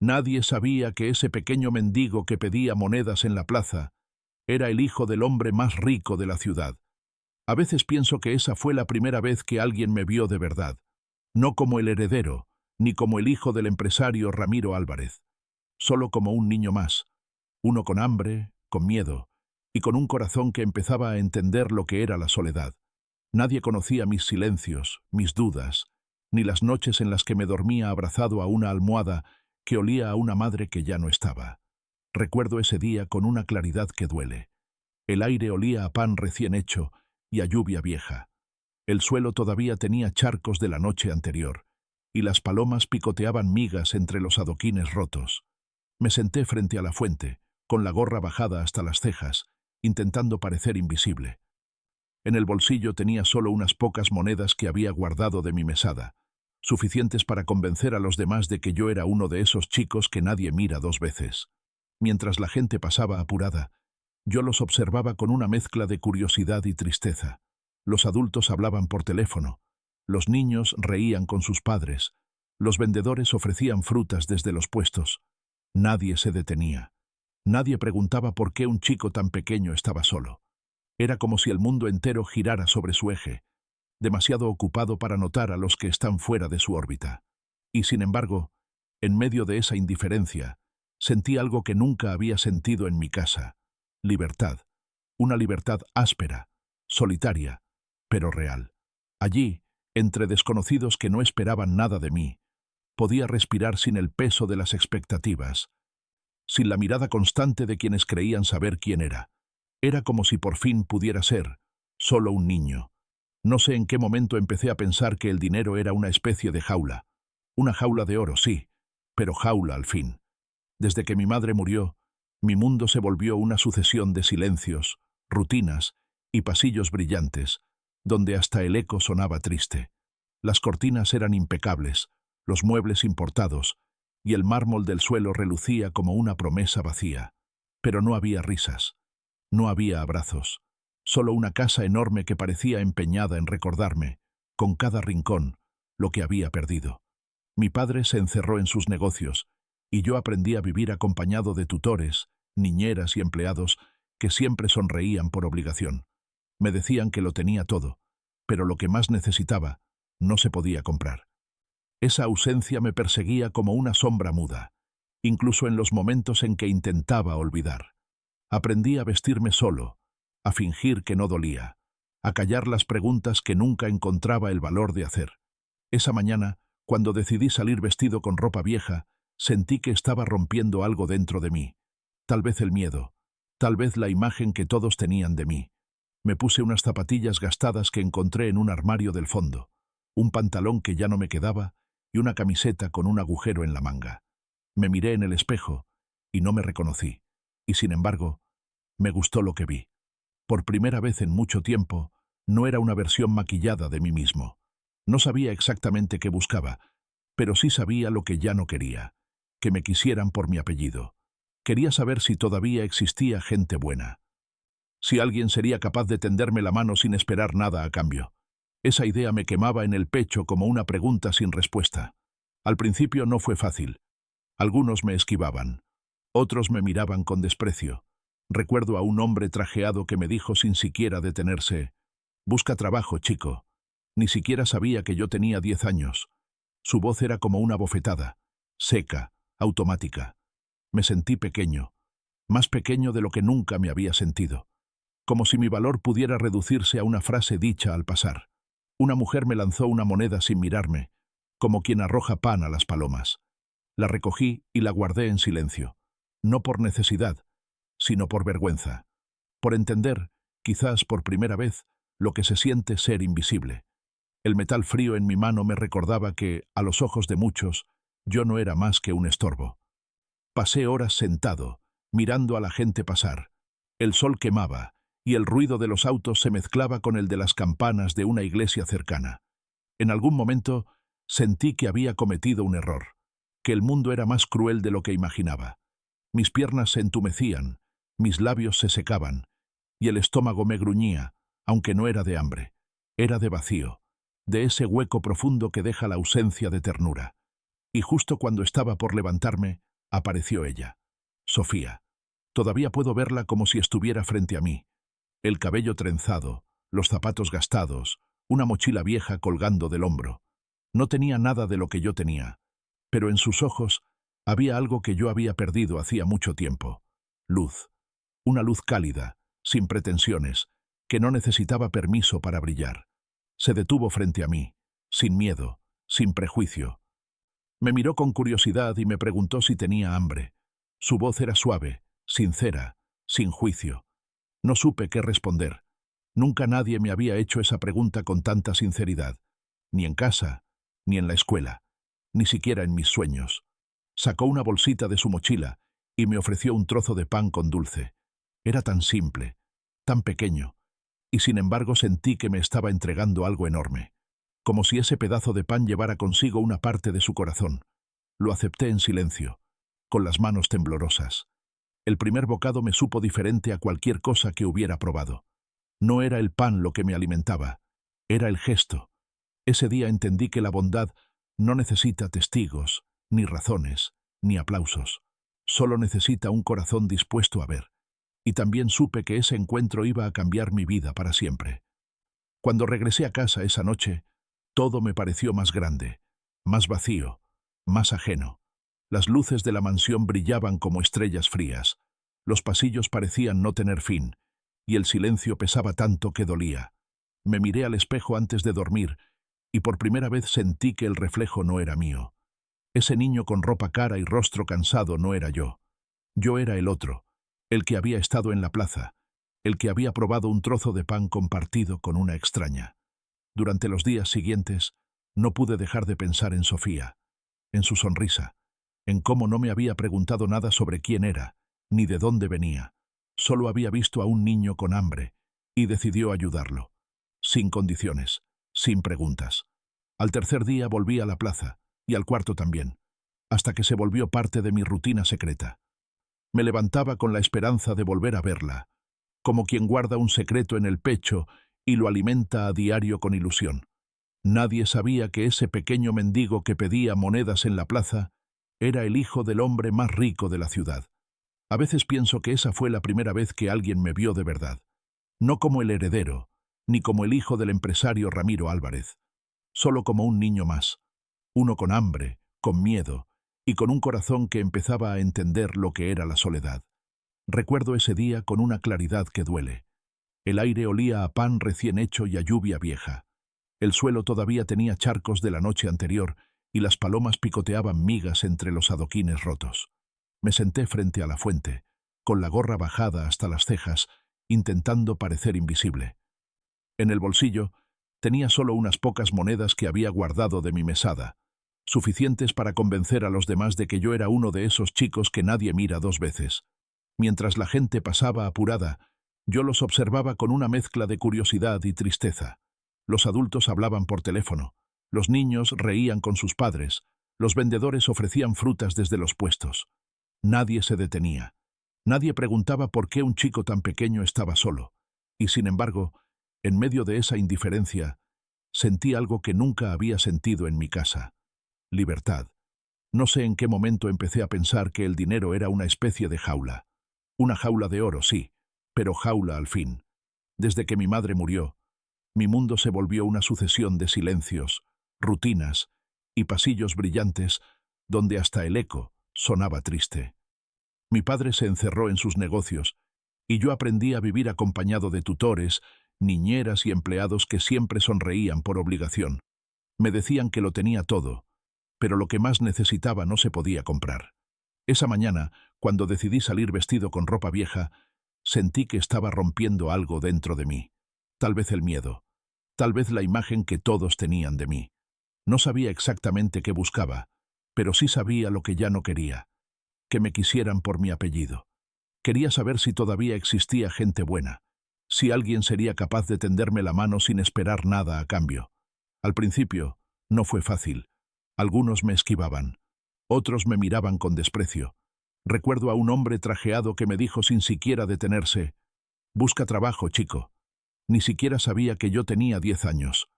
Nadie sabía que ese pequeño mendigo que pedía monedas en la plaza era el hijo del hombre más rico de la ciudad. A veces pienso que esa fue la primera vez que alguien me vio de verdad, no como el heredero, ni como el hijo del empresario Ramiro Álvarez, solo como un niño más, uno con hambre, con miedo, y con un corazón que empezaba a entender lo que era la soledad. Nadie conocía mis silencios, mis dudas, ni las noches en las que me dormía abrazado a una almohada que olía a una madre que ya no estaba. Recuerdo ese día con una claridad que duele. El aire olía a pan recién hecho y a lluvia vieja. El suelo todavía tenía charcos de la noche anterior, y las palomas picoteaban migas entre los adoquines rotos. Me senté frente a la fuente, con la gorra bajada hasta las cejas, intentando parecer invisible. En el bolsillo tenía solo unas pocas monedas que había guardado de mi mesada, suficientes para convencer a los demás de que yo era uno de esos chicos que nadie mira dos veces. Mientras la gente pasaba apurada, yo los observaba con una mezcla de curiosidad y tristeza. Los adultos hablaban por teléfono, los niños reían con sus padres, los vendedores ofrecían frutas desde los puestos. Nadie se detenía. Nadie preguntaba por qué un chico tan pequeño estaba solo. Era como si el mundo entero girara sobre su eje, demasiado ocupado para notar a los que están fuera de su órbita. Y sin embargo, en medio de esa indiferencia, sentí algo que nunca había sentido en mi casa: libertad. Una libertad áspera, solitaria, pero real. Allí, entre desconocidos que no esperaban nada de mí, podía respirar sin el peso de las expectativas, sin la mirada constante de quienes creían saber quién era. Era como si por fin pudiera ser solo un niño. No sé en qué momento empecé a pensar que el dinero era una especie de jaula. Una jaula de oro, sí, pero jaula al fin. Desde que mi madre murió, mi mundo se volvió una sucesión de silencios, rutinas y pasillos brillantes, donde hasta el eco sonaba triste. Las cortinas eran impecables, los muebles importados, y el mármol del suelo relucía como una promesa vacía. Pero no había risas, no había abrazos, solo una casa enorme que parecía empeñada en recordarme, con cada rincón, lo que había perdido. Mi padre se encerró en sus negocios, y yo aprendí a vivir acompañado de tutores, niñeras y empleados que siempre sonreían por obligación. Me decían que lo tenía todo, pero lo que más necesitaba no se podía comprar. Esa ausencia me perseguía como una sombra muda, incluso en los momentos en que intentaba olvidar. Aprendí a vestirme solo, a fingir que no dolía, a callar las preguntas que nunca encontraba el valor de hacer. Esa mañana, cuando decidí salir vestido con ropa vieja, sentí que estaba rompiendo algo dentro de mí. Tal vez el miedo, tal vez la imagen que todos tenían de mí. Me puse unas zapatillas gastadas que encontré en un armario del fondo, un pantalón que ya no me quedaba y una camiseta con un agujero en la manga. Me miré en el espejo y no me reconocí, y sin embargo, me gustó lo que vi. Por primera vez en mucho tiempo, no era una versión maquillada de mí mismo. No sabía exactamente qué buscaba, pero sí sabía lo que ya no quería: que me quisieran por mi apellido. Quería saber si todavía existía gente buena. Si alguien sería capaz de tenderme la mano sin esperar nada a cambio. Esa idea me quemaba en el pecho como una pregunta sin respuesta. Al principio no fue fácil. Algunos me esquivaban. Otros me miraban con desprecio. Recuerdo a un hombre trajeado que me dijo sin siquiera detenerse: «Busca trabajo, chico». Ni siquiera sabía que yo tenía 10 años. Su voz era como una bofetada, seca, automática. Me sentí pequeño, más pequeño de lo que nunca me había sentido. Como si mi valor pudiera reducirse a una frase dicha al pasar. Una mujer me lanzó una moneda sin mirarme, como quien arroja pan a las palomas. La recogí y la guardé en silencio, no por necesidad, sino por vergüenza, por entender, quizás por primera vez, lo que se siente ser invisible. El metal frío en mi mano me recordaba que, a los ojos de muchos, yo no era más que un estorbo. Pasé horas sentado, mirando a la gente pasar. El sol quemaba, y el ruido de los autos se mezclaba con el de las campanas de una iglesia cercana. En algún momento sentí que había cometido un error, que el mundo era más cruel de lo que imaginaba. Mis piernas se entumecían, mis labios se secaban, y el estómago me gruñía, aunque no era de hambre, era de vacío, de ese hueco profundo que deja la ausencia de ternura. Y justo cuando estaba por levantarme, Apareció ella. Sofía. Todavía puedo verla como si estuviera frente a mí. El cabello trenzado, los zapatos gastados, una mochila vieja colgando del hombro. No tenía nada de lo que yo tenía, pero en sus ojos había algo que yo había perdido hacía mucho tiempo. Luz. Una luz cálida, sin pretensiones, que no necesitaba permiso para brillar. Se detuvo frente a mí, sin miedo, sin prejuicio. Me miró con curiosidad y me preguntó si tenía hambre. Su voz era suave, sincera, sin juicio. No supe qué responder. Nunca nadie me había hecho esa pregunta con tanta sinceridad. Ni en casa, ni en la escuela, ni siquiera en mis sueños. Sacó una bolsita de su mochila y me ofreció un trozo de pan con dulce. Era tan simple, tan pequeño, y sin embargo sentí que me estaba entregando algo enorme, como si ese pedazo de pan llevara consigo una parte de su corazón. Lo acepté en silencio, con las manos temblorosas. El primer bocado me supo diferente a cualquier cosa que hubiera probado. No era el pan lo que me alimentaba, era el gesto. Ese día entendí que la bondad no necesita testigos, ni razones, ni aplausos. Solo necesita un corazón dispuesto a ver. Y también supe que ese encuentro iba a cambiar mi vida para siempre. Cuando regresé a casa esa noche, todo me pareció más grande, más vacío, más ajeno. Las luces de la mansión brillaban como estrellas frías. Los pasillos parecían no tener fin, y el silencio pesaba tanto que dolía. Me miré al espejo antes de dormir, y por primera vez sentí que el reflejo no era mío. Ese niño con ropa cara y rostro cansado no era yo. Yo era el otro, el que había estado en la plaza, el que había probado un trozo de pan compartido con una extraña. Durante los días siguientes, no pude dejar de pensar en Sofía, en su sonrisa, en cómo no me había preguntado nada sobre quién era, ni de dónde venía. Solo había visto a un niño con hambre, y decidió ayudarlo. Sin condiciones, sin preguntas. Al tercer día volví a la plaza, y al cuarto también, hasta que se volvió parte de mi rutina secreta. Me levantaba con la esperanza de volver a verla, como quien guarda un secreto en el pecho y lo alimenta a diario con ilusión. Nadie sabía que ese pequeño mendigo que pedía monedas en la plaza era el hijo del hombre más rico de la ciudad. A veces pienso que esa fue la primera vez que alguien me vio de verdad. No como el heredero, ni como el hijo del empresario Ramiro Álvarez, solo como un niño más, uno con hambre, con miedo, y con un corazón que empezaba a entender lo que era la soledad. Recuerdo ese día con una claridad que duele. El aire olía a pan recién hecho y a lluvia vieja. El suelo todavía tenía charcos de la noche anterior y las palomas picoteaban migas entre los adoquines rotos. Me senté frente a la fuente, con la gorra bajada hasta las cejas, intentando parecer invisible. En el bolsillo tenía solo unas pocas monedas que había guardado de mi mesada, suficientes para convencer a los demás de que yo era uno de esos chicos que nadie mira dos veces. Mientras la gente pasaba apurada, yo los observaba con una mezcla de curiosidad y tristeza. Los adultos hablaban por teléfono, los niños reían con sus padres, los vendedores ofrecían frutas desde los puestos. Nadie se detenía. Nadie preguntaba por qué un chico tan pequeño estaba solo. Y sin embargo, en medio de esa indiferencia, sentí algo que nunca había sentido en mi casa. Libertad. No sé en qué momento empecé a pensar que el dinero era una especie de jaula. Una jaula de oro, sí, pero jaula al fin. Desde que mi madre murió, mi mundo se volvió una sucesión de silencios, rutinas y pasillos brillantes donde hasta el eco sonaba triste. Mi padre se encerró en sus negocios y yo aprendí a vivir acompañado de tutores, niñeras y empleados que siempre sonreían por obligación. Me decían que lo tenía todo, pero lo que más necesitaba no se podía comprar. Esa mañana, cuando decidí salir vestido con ropa vieja, sentí que estaba rompiendo algo dentro de mí. Tal vez el miedo, tal vez la imagen que todos tenían de mí. No sabía exactamente qué buscaba, pero sí sabía lo que ya no quería, que me quisieran por mi apellido. Quería saber si todavía existía gente buena, si alguien sería capaz de tenderme la mano sin esperar nada a cambio. Al principio, no fue fácil. Algunos me esquivaban, otros me miraban con desprecio. Recuerdo a un hombre trajeado que me dijo sin siquiera detenerse: «Busca trabajo, chico». Ni siquiera sabía que yo tenía 10 años.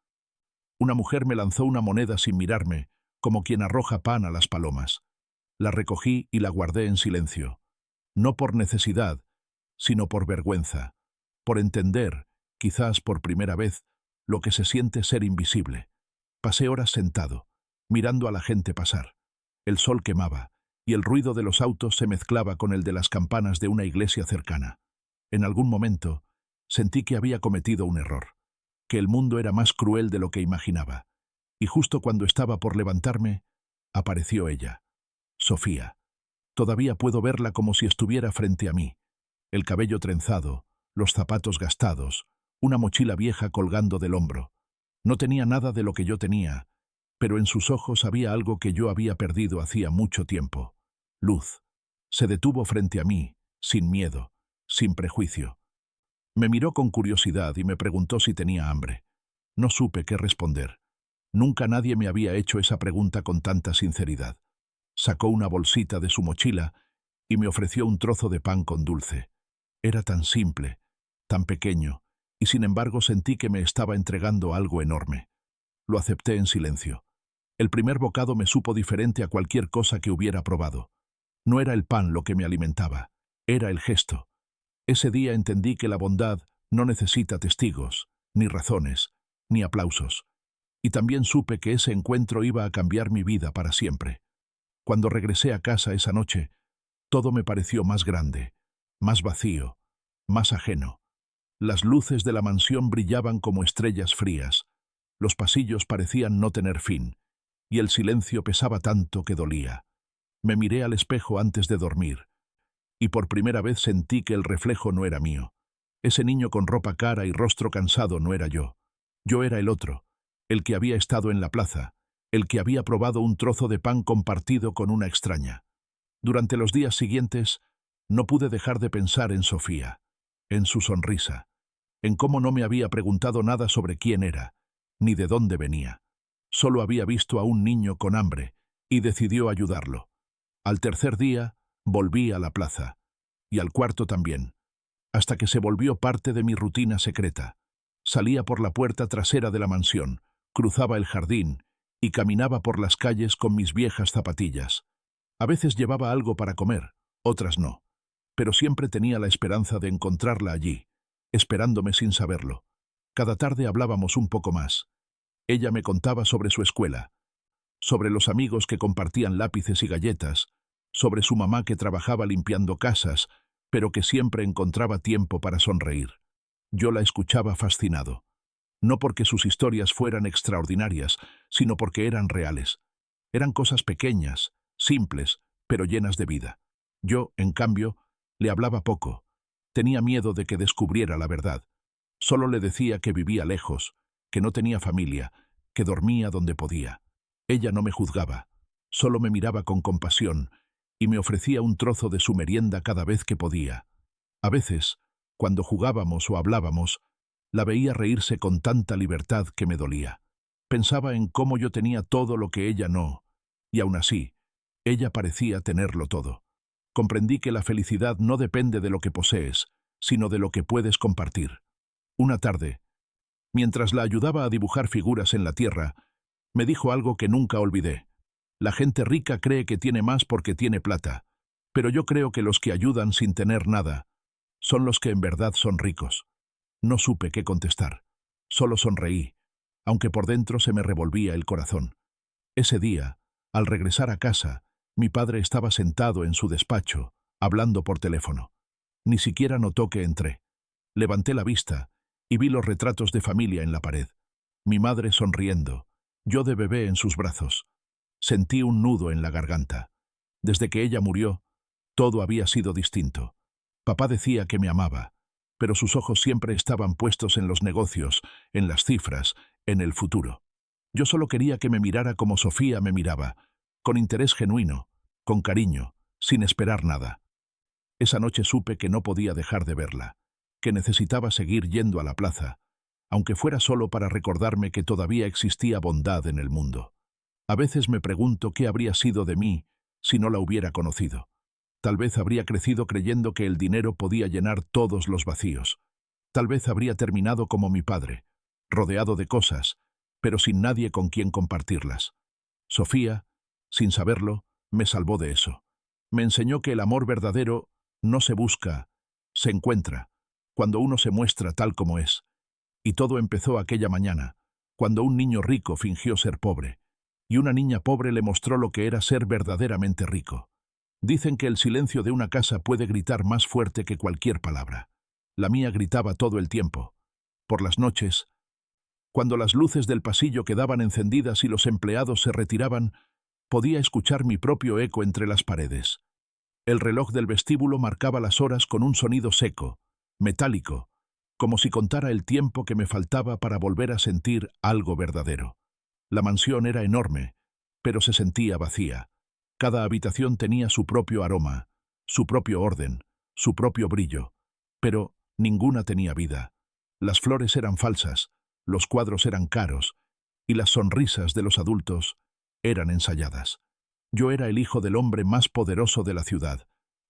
Una mujer me lanzó una moneda sin mirarme, como quien arroja pan a las palomas. La recogí y la guardé en silencio. No por necesidad, sino por vergüenza, por entender, quizás por primera vez, lo que se siente ser invisible. Pasé horas sentado, mirando a la gente pasar. El sol quemaba, y el ruido de los autos se mezclaba con el de las campanas de una iglesia cercana. En algún momento, sentí que había cometido un error, que el mundo era más cruel de lo que imaginaba. Y justo cuando estaba por levantarme, apareció ella, Sofía. Todavía puedo verla como si estuviera frente a mí. El cabello trenzado, los zapatos gastados, una mochila vieja colgando del hombro. No tenía nada de lo que yo tenía, pero en sus ojos había algo que yo había perdido hacía mucho tiempo. Luz. Se detuvo frente a mí, sin miedo, sin prejuicio. Me miró con curiosidad y me preguntó si tenía hambre. No supe qué responder. Nunca nadie me había hecho esa pregunta con tanta sinceridad. Sacó una bolsita de su mochila y me ofreció un trozo de pan con dulce. Era tan simple, tan pequeño, y sin embargo sentí que me estaba entregando algo enorme. Lo acepté en silencio. El primer bocado me supo diferente a cualquier cosa que hubiera probado. No era el pan lo que me alimentaba, era el gesto. Ese día entendí que la bondad no necesita testigos, ni razones, ni aplausos. Y también supe que ese encuentro iba a cambiar mi vida para siempre. Cuando regresé a casa esa noche, todo me pareció más grande, más vacío, más ajeno. Las luces de la mansión brillaban como estrellas frías, los pasillos parecían no tener fin, y el silencio pesaba tanto que dolía. Me miré al espejo antes de dormir, y por primera vez sentí que el reflejo no era mío. Ese niño con ropa cara y rostro cansado no era yo. Yo era el otro, el que había estado en la plaza, el que había probado un trozo de pan compartido con una extraña. Durante los días siguientes, no pude dejar de pensar en Sofía, en su sonrisa, en cómo no me había preguntado nada sobre quién era, ni de dónde venía. Solo había visto a un niño con hambre y decidió ayudarlo. Al tercer día, volví a la plaza, y al cuarto también, hasta que se volvió parte de mi rutina secreta. Salía por la puerta trasera de la mansión, cruzaba el jardín y caminaba por las calles con mis viejas zapatillas. A veces llevaba algo para comer, otras no, pero siempre tenía la esperanza de encontrarla allí, esperándome sin saberlo. Cada tarde hablábamos un poco más. Ella me contaba sobre su escuela, sobre los amigos que compartían lápices y galletas, sobre su mamá que trabajaba limpiando casas, pero que siempre encontraba tiempo para sonreír. Yo la escuchaba fascinado. No porque sus historias fueran extraordinarias, sino porque eran reales. Eran cosas pequeñas, simples, pero llenas de vida. Yo, en cambio, le hablaba poco. Tenía miedo de que descubriera la verdad. Solo le decía que vivía lejos, que no tenía familia, que dormía donde podía. Ella no me juzgaba, solo me miraba con compasión y me ofrecía un trozo de su merienda cada vez que podía. A veces, cuando jugábamos o hablábamos, la veía reírse con tanta libertad que me dolía. Pensaba en cómo yo tenía todo lo que ella no, y aún así, ella parecía tenerlo todo. Comprendí que la felicidad no depende de lo que posees, sino de lo que puedes compartir. Una tarde, mientras la ayudaba a dibujar figuras en la tierra, me dijo algo que nunca olvidé. La gente rica cree que tiene más porque tiene plata, pero yo creo que los que ayudan sin tener nada son los que en verdad son ricos. No supe qué contestar. Solo sonreí, aunque por dentro se me revolvía el corazón. Ese día, al regresar a casa, mi padre estaba sentado en su despacho, hablando por teléfono. Ni siquiera notó que entré. Levanté la vista y vi los retratos de familia en la pared. Mi madre sonriendo, yo de bebé en sus brazos. Sentí un nudo en la garganta. Desde que ella murió, todo había sido distinto. Papá decía que me amaba, pero sus ojos siempre estaban puestos en los negocios, en las cifras, en el futuro. Yo solo quería que me mirara como Sofía me miraba, con interés genuino, con cariño, sin esperar nada. Esa noche supe que no podía dejar de verla, que necesitaba seguir yendo a la plaza, aunque fuera solo para recordarme que todavía existía bondad en el mundo. A veces me pregunto qué habría sido de mí si no la hubiera conocido. Tal vez habría crecido creyendo que el dinero podía llenar todos los vacíos. Tal vez habría terminado como mi padre, rodeado de cosas, pero sin nadie con quien compartirlas. Sofía, sin saberlo, me salvó de eso. Me enseñó que el amor verdadero no se busca, se encuentra, cuando uno se muestra tal como es. Y todo empezó aquella mañana, cuando un niño rico fingió ser pobre, y una niña pobre le mostró lo que era ser verdaderamente rico. Dicen que el silencio de una casa puede gritar más fuerte que cualquier palabra. La mía gritaba todo el tiempo. Por las noches, cuando las luces del pasillo quedaban encendidas y los empleados se retiraban, podía escuchar mi propio eco entre las paredes. El reloj del vestíbulo marcaba las horas con un sonido seco, metálico, como si contara el tiempo que me faltaba para volver a sentir algo verdadero. La mansión era enorme, pero se sentía vacía. Cada habitación tenía su propio aroma, su propio orden, su propio brillo, pero ninguna tenía vida. Las flores eran falsas, los cuadros eran caros, y las sonrisas de los adultos eran ensayadas. Yo era el hijo del hombre más poderoso de la ciudad,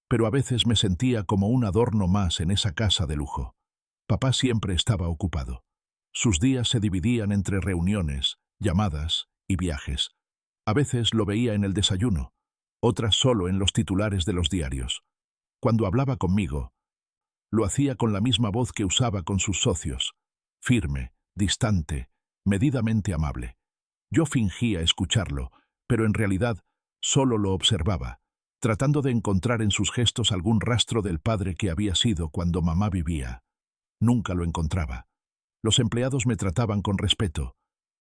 pero a veces me sentía como un adorno más en esa casa de lujo. Papá siempre estaba ocupado. Sus días se dividían entre reuniones, llamadas y viajes. A veces lo veía en el desayuno, otras solo en los titulares de los diarios. Cuando hablaba conmigo, lo hacía con la misma voz que usaba con sus socios, firme, distante, medidamente amable. Yo fingía escucharlo, pero en realidad solo lo observaba, tratando de encontrar en sus gestos algún rastro del padre que había sido cuando mamá vivía. Nunca lo encontraba. Los empleados me trataban con respeto,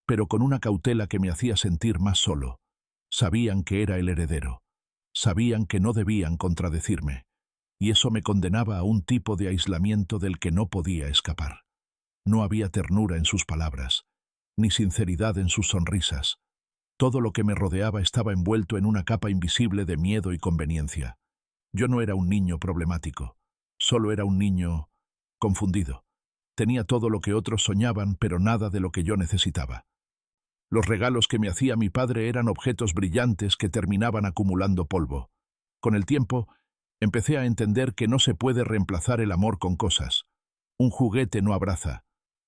pero con una cautela que me hacía sentir más solo. Sabían que era el heredero. Sabían que no debían contradecirme, y eso me condenaba a un tipo de aislamiento del que no podía escapar. No había ternura en sus palabras, ni sinceridad en sus sonrisas. Todo lo que me rodeaba estaba envuelto en una capa invisible de miedo y conveniencia. Yo no era un niño problemático, solo era un niño confundido. Tenía todo lo que otros soñaban, pero nada de lo que yo necesitaba. Los regalos que me hacía mi padre eran objetos brillantes que terminaban acumulando polvo. Con el tiempo, empecé a entender que no se puede reemplazar el amor con cosas. Un juguete no abraza,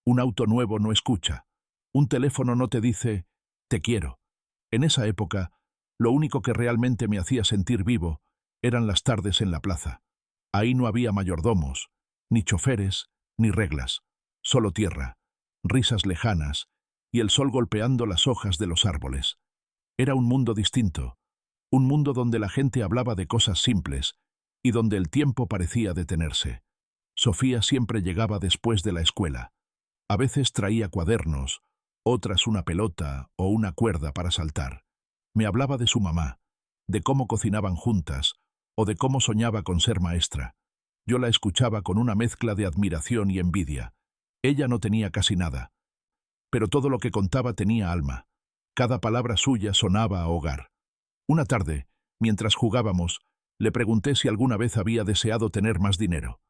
un auto nuevo no escucha, un teléfono no te dice «te quiero». En esa época, lo único que realmente me hacía sentir vivo eran las tardes en la plaza. Ahí no había mayordomos, ni choferes, ni reglas, solo tierra, risas lejanas y el sol golpeando las hojas de los árboles. Era un mundo distinto, un mundo donde la gente hablaba de cosas simples y donde el tiempo parecía detenerse. Sofía siempre llegaba después de la escuela. A veces traía cuadernos, otras una pelota o una cuerda para saltar. Me hablaba de su mamá, de cómo cocinaban juntas o de cómo soñaba con ser maestra. Yo la escuchaba con una mezcla de admiración y envidia. Ella no tenía casi nada, pero todo lo que contaba tenía alma. Cada palabra suya sonaba a hogar. Una tarde, mientras jugábamos, le pregunté si alguna vez había deseado tener más dinero.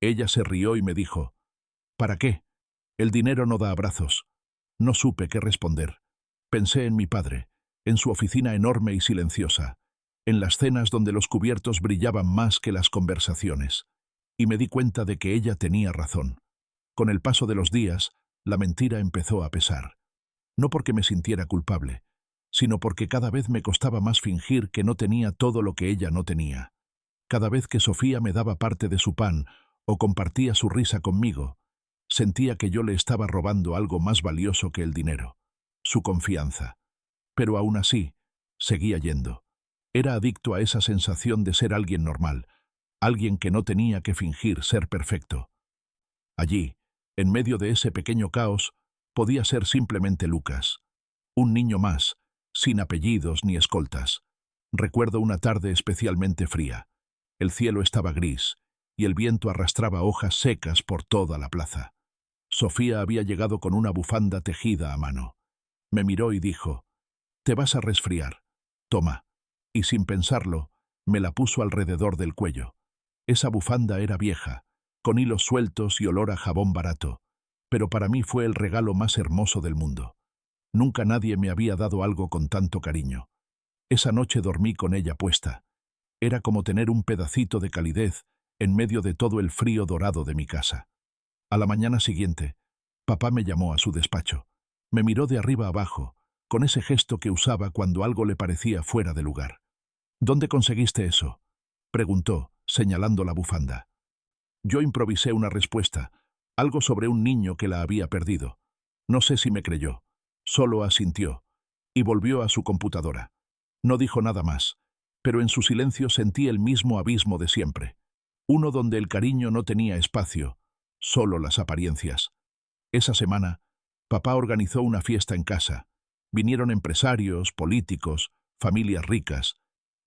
Ella se rió y me dijo, «¿Para qué? El dinero no da abrazos». No supe qué responder. Pensé en mi padre, en su oficina enorme y silenciosa, en las cenas donde los cubiertos brillaban más que las conversaciones, y me di cuenta de que ella tenía razón. Con el paso de los días, la mentira empezó a pesar. No porque me sintiera culpable, sino porque cada vez me costaba más fingir que no tenía todo lo que ella no tenía. Cada vez que Sofía me daba parte de su pan o compartía su risa conmigo, sentía que yo le estaba robando algo más valioso que el dinero, su confianza. Pero aún así, seguía yendo. Era adicto a esa sensación de ser alguien normal, alguien que no tenía que fingir ser perfecto. Allí, en medio de ese pequeño caos, podía ser simplemente Lucas, un niño más, sin apellidos ni escoltas. Recuerdo una tarde especialmente fría. El cielo estaba gris, y el viento arrastraba hojas secas por toda la plaza. Sofía había llegado con una bufanda tejida a mano. Me miró y dijo, «Te vas a resfriar. Toma». Y sin pensarlo, me la puso alrededor del cuello. Esa bufanda era vieja, con hilos sueltos y olor a jabón barato, pero para mí fue el regalo más hermoso del mundo. Nunca nadie me había dado algo con tanto cariño. Esa noche dormí con ella puesta. Era como tener un pedacito de calidez en medio de todo el frío dorado de mi casa. A la mañana siguiente, papá me llamó a su despacho. Me miró de arriba abajo, con ese gesto que usaba cuando algo le parecía fuera de lugar. ¿Dónde conseguiste eso?, preguntó, señalando la bufanda. Yo improvisé una respuesta, algo sobre un niño que la había perdido. No sé si me creyó. Solo asintió y volvió a su computadora. No dijo nada más, pero en su silencio sentí el mismo abismo de siempre. Uno donde el cariño no tenía espacio, solo las apariencias. Esa semana, papá organizó una fiesta en casa. Vinieron empresarios, políticos, familias ricas,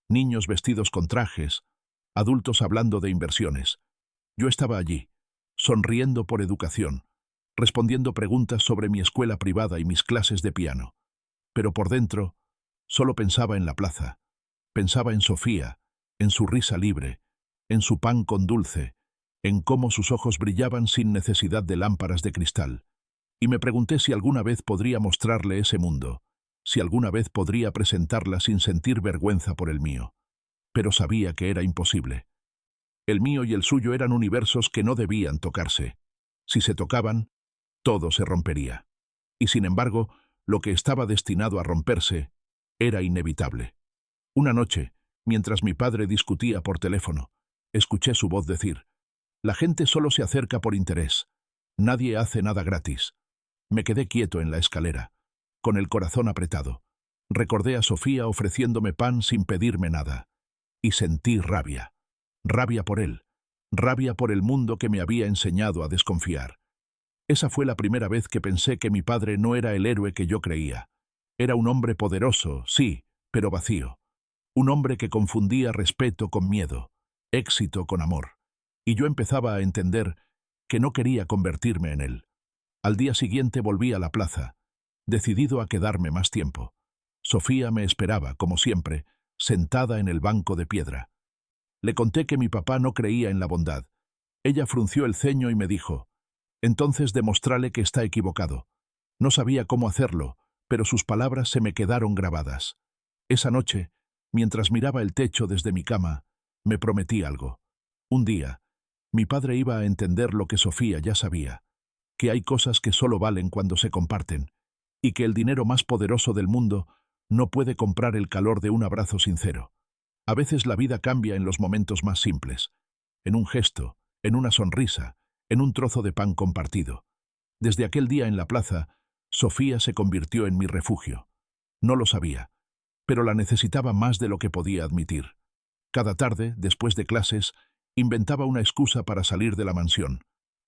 niños vestidos con trajes, adultos hablando de inversiones. Yo estaba allí, sonriendo por educación, respondiendo preguntas sobre mi escuela privada y mis clases de piano. Pero por dentro, solo pensaba en la plaza. Pensaba en Sofía, en su risa libre, en su pan con dulce, en cómo sus ojos brillaban sin necesidad de lámparas de cristal. Y me pregunté si alguna vez podría mostrarle ese mundo, si alguna vez podría presentarla sin sentir vergüenza por el mío. Pero sabía que era imposible. El mío y el suyo eran universos que no debían tocarse. Si se tocaban, todo se rompería. Y sin embargo, lo que estaba destinado a romperse era inevitable. Una noche, mientras mi padre discutía por teléfono, escuché su voz decir: «La gente solo se acerca por interés. Nadie hace nada gratis». Me quedé quieto en la escalera, con el corazón apretado. Recordé a Sofía ofreciéndome pan sin pedirme nada. Y sentí rabia. Rabia por él. Rabia por el mundo que me había enseñado a desconfiar. Esa fue la primera vez que pensé que mi padre no era el héroe que yo creía. Era un hombre poderoso, sí, pero vacío. Un hombre que confundía respeto con miedo, éxito con amor. Y yo empezaba a entender que no quería convertirme en él. Al día siguiente volví a la plaza, decidido a quedarme más tiempo. Sofía me esperaba, como siempre, sentada en el banco de piedra. Le conté que mi papá no creía en la bondad. Ella frunció el ceño y me dijo: «Entonces demostrale que está equivocado». No sabía cómo hacerlo, pero sus palabras se me quedaron grabadas. Esa noche, mientras miraba el techo desde mi cama, me prometí algo. Un día, mi padre iba a entender lo que Sofía ya sabía, que hay cosas que solo valen cuando se comparten, y que el dinero más poderoso del mundo no puede comprar el calor de un abrazo sincero. A veces la vida cambia en los momentos más simples, en un gesto, en una sonrisa, en un trozo de pan compartido. Desde aquel día en la plaza, Sofía se convirtió en mi refugio. No lo sabía, pero la necesitaba más de lo que podía admitir. Cada tarde, después de clases, inventaba una excusa para salir de la mansión.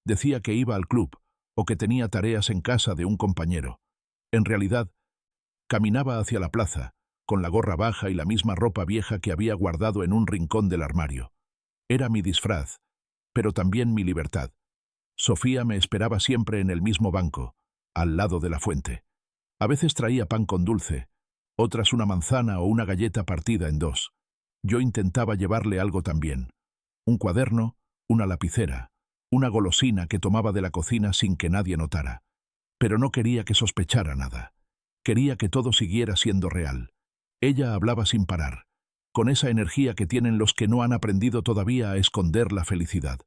Decía que iba al club, o que tenía tareas en casa de un compañero. En realidad, caminaba hacia la plaza, con la gorra baja y la misma ropa vieja que había guardado en un rincón del armario. Era mi disfraz, pero también mi libertad. Sofía me esperaba siempre en el mismo banco, al lado de la fuente. A veces traía pan con dulce, otras una manzana o una galleta partida en dos. Yo intentaba llevarle algo también: un cuaderno, una lapicera, una golosina que tomaba de la cocina sin que nadie notara. Pero no quería que sospechara nada. Quería que todo siguiera siendo real. Ella hablaba sin parar, con esa energía que tienen los que no han aprendido todavía a esconder la felicidad.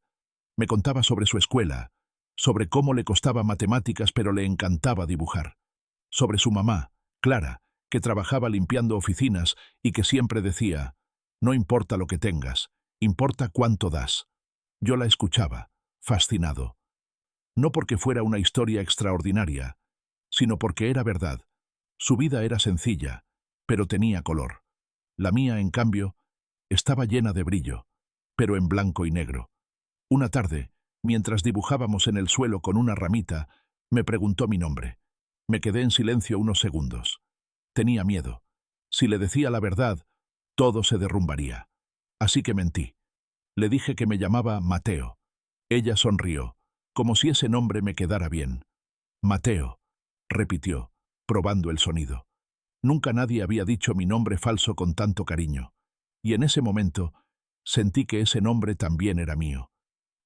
Me contaba sobre su escuela, sobre cómo le costaba matemáticas pero le encantaba dibujar, sobre su mamá, Clara, que trabajaba limpiando oficinas y que siempre decía: «No importa lo que tengas, importa cuánto das». Yo la escuchaba, fascinado. No porque fuera una historia extraordinaria, sino porque era verdad. Su vida era sencilla, pero tenía color. La mía, en cambio, estaba llena de brillo, pero en blanco y negro. Una tarde, mientras dibujábamos en el suelo con una ramita, me preguntó mi nombre. Me quedé en silencio unos segundos. Tenía miedo. Si le decía la verdad, todo se derrumbaría. Así que mentí. Le dije que me llamaba Mateo. Ella sonrió, como si ese nombre me quedara bien. «Mateo», repitió, probando el sonido. Nunca nadie había dicho mi nombre falso con tanto cariño. Y en ese momento, sentí que ese nombre también era mío.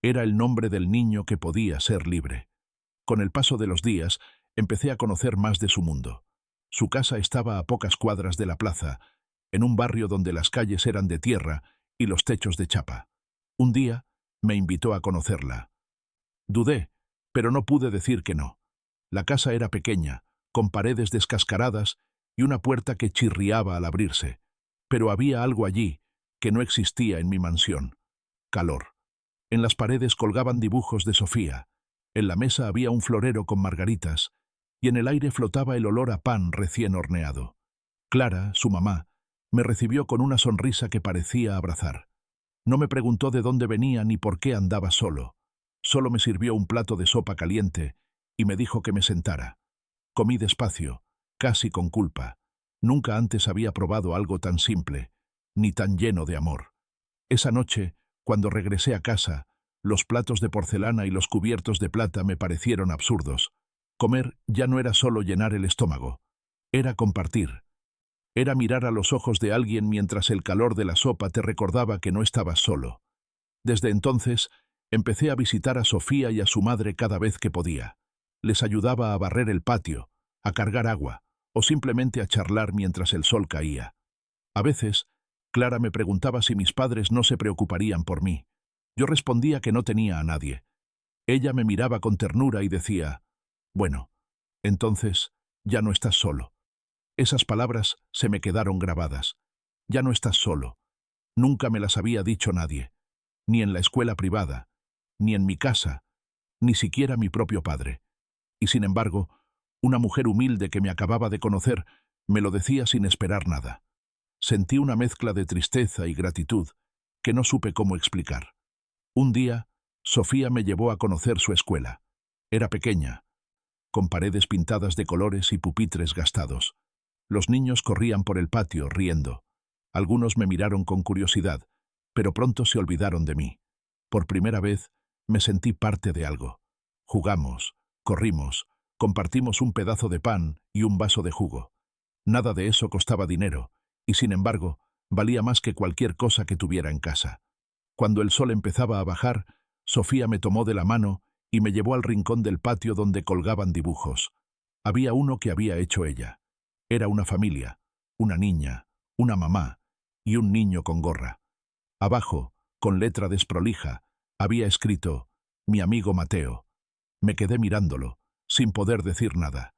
Era el nombre del niño que podía ser libre. Con el paso de los días, empecé a conocer más de su mundo. Su casa estaba a pocas cuadras de la plaza, en un barrio donde las calles eran de tierra y los techos de chapa. Un día, me invitó a conocerla. Dudé, pero no pude decir que no. La casa era pequeña, con paredes descascaradas y una puerta que chirriaba al abrirse. Pero había algo allí que no existía en mi mansión: calor. En las paredes colgaban dibujos de Sofía, en la mesa había un florero con margaritas, y en el aire flotaba el olor a pan recién horneado. Clara, su mamá, me recibió con una sonrisa que parecía abrazar. No me preguntó de dónde venía ni por qué andaba solo. Solo me sirvió un plato de sopa caliente y me dijo que me sentara. Comí despacio, casi con culpa. Nunca antes había probado algo tan simple, ni tan lleno de amor. Esa noche, cuando regresé a casa, los platos de porcelana y los cubiertos de plata me parecieron absurdos. Comer ya no era solo llenar el estómago, era compartir. Era mirar a los ojos de alguien mientras el calor de la sopa te recordaba que no estabas solo. Desde entonces, empecé a visitar a Sofía y a su madre cada vez que podía. Les ayudaba a barrer el patio, a cargar agua, o simplemente a charlar mientras el sol caía. A veces, Clara me preguntaba si mis padres no se preocuparían por mí. Yo respondía que no tenía a nadie. Ella me miraba con ternura y decía: «Bueno, entonces ya no estás solo». Esas palabras se me quedaron grabadas. Ya no estás solo. Nunca me las había dicho nadie. Ni en la escuela privada, ni en mi casa, ni siquiera mi propio padre. Y sin embargo, una mujer humilde que me acababa de conocer me lo decía sin esperar nada. Sentí una mezcla de tristeza y gratitud que no supe cómo explicar. Un día, Sofía me llevó a conocer su escuela. Era pequeña, con paredes pintadas de colores y pupitres gastados. Los niños corrían por el patio, riendo. Algunos me miraron con curiosidad, pero pronto se olvidaron de mí. Por primera vez, me sentí parte de algo. Jugamos, corrimos, compartimos un pedazo de pan y un vaso de jugo. Nada de eso costaba dinero, y sin embargo, valía más que cualquier cosa que tuviera en casa. Cuando el sol empezaba a bajar, Sofía me tomó de la mano y me llevó al rincón del patio donde colgaban dibujos. Había uno que había hecho ella. Era una familia, una niña, una mamá y un niño con gorra. Abajo, con letra desprolija, había escrito: «Mi amigo Mateo». Me quedé mirándolo, sin poder decir nada.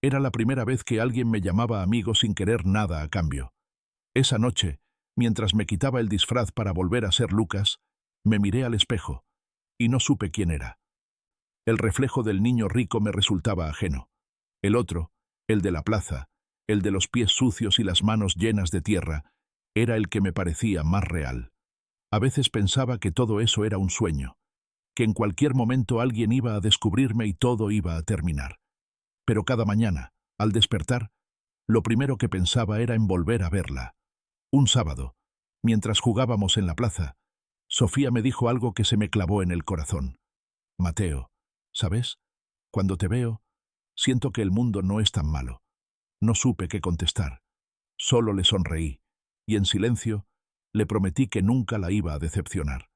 Era la primera vez que alguien me llamaba amigo sin querer nada a cambio. Esa noche, mientras me quitaba el disfraz para volver a ser Lucas, me miré al espejo y no supe quién era. El reflejo del niño rico me resultaba ajeno. El otro, el de la plaza, el de los pies sucios y las manos llenas de tierra, era el que me parecía más real. A veces pensaba que todo eso era un sueño, que en cualquier momento alguien iba a descubrirme y todo iba a terminar. Pero cada mañana, al despertar, lo primero que pensaba era en volver a verla. Un sábado, mientras jugábamos en la plaza, Sofía me dijo algo que se me clavó en el corazón. «Mateo, ¿sabes? Cuando te veo, siento que el mundo no es tan malo». No supe qué contestar. Solo le sonreí, y en silencio le prometí que nunca la iba a decepcionar.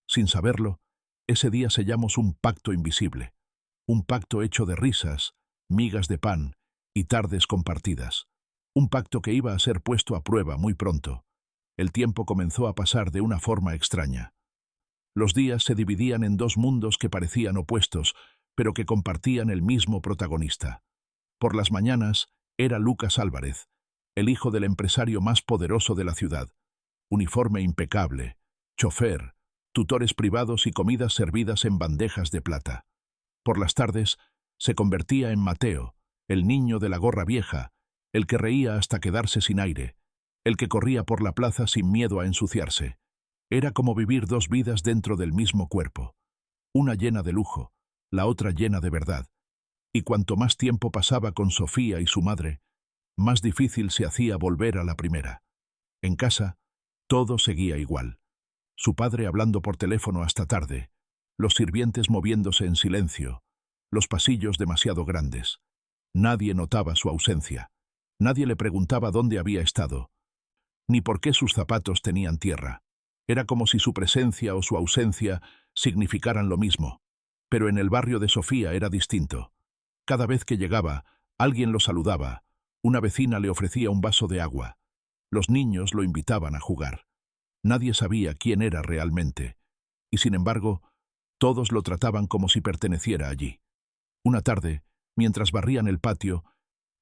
Sin saberlo, ese día sellamos un pacto invisible, un pacto hecho de risas, migas de pan y tardes compartidas. Un pacto que iba a ser puesto a prueba muy pronto. El tiempo comenzó a pasar de una forma extraña. Los días se dividían en dos mundos que parecían opuestos, pero que compartían el mismo protagonista. Por las mañanas era Lucas Álvarez, el hijo del empresario más poderoso de la ciudad. Uniforme impecable, chofer, tutores privados y comidas servidas en bandejas de plata. Por las tardes se convertía en Mateo, el niño de la gorra vieja, el que reía hasta quedarse sin aire, el que corría por la plaza sin miedo a ensuciarse. Era como vivir dos vidas dentro del mismo cuerpo, una llena de lujo, la otra llena de verdad. Y cuanto más tiempo pasaba con Sofía y su madre, más difícil se hacía volver a la primera. En casa, todo seguía igual. Su padre hablando por teléfono hasta tarde, los sirvientes moviéndose en silencio, los pasillos demasiado grandes. Nadie notaba su ausencia. Nadie le preguntaba dónde había estado, ni por qué sus zapatos tenían tierra. Era como si su presencia o su ausencia significaran lo mismo. Pero en el barrio de Sofía era distinto. Cada vez que llegaba, alguien lo saludaba. Una vecina le ofrecía un vaso de agua. Los niños lo invitaban a jugar. Nadie sabía quién era realmente. Y sin embargo, todos lo trataban como si perteneciera allí. Una tarde, mientras barrían el patio,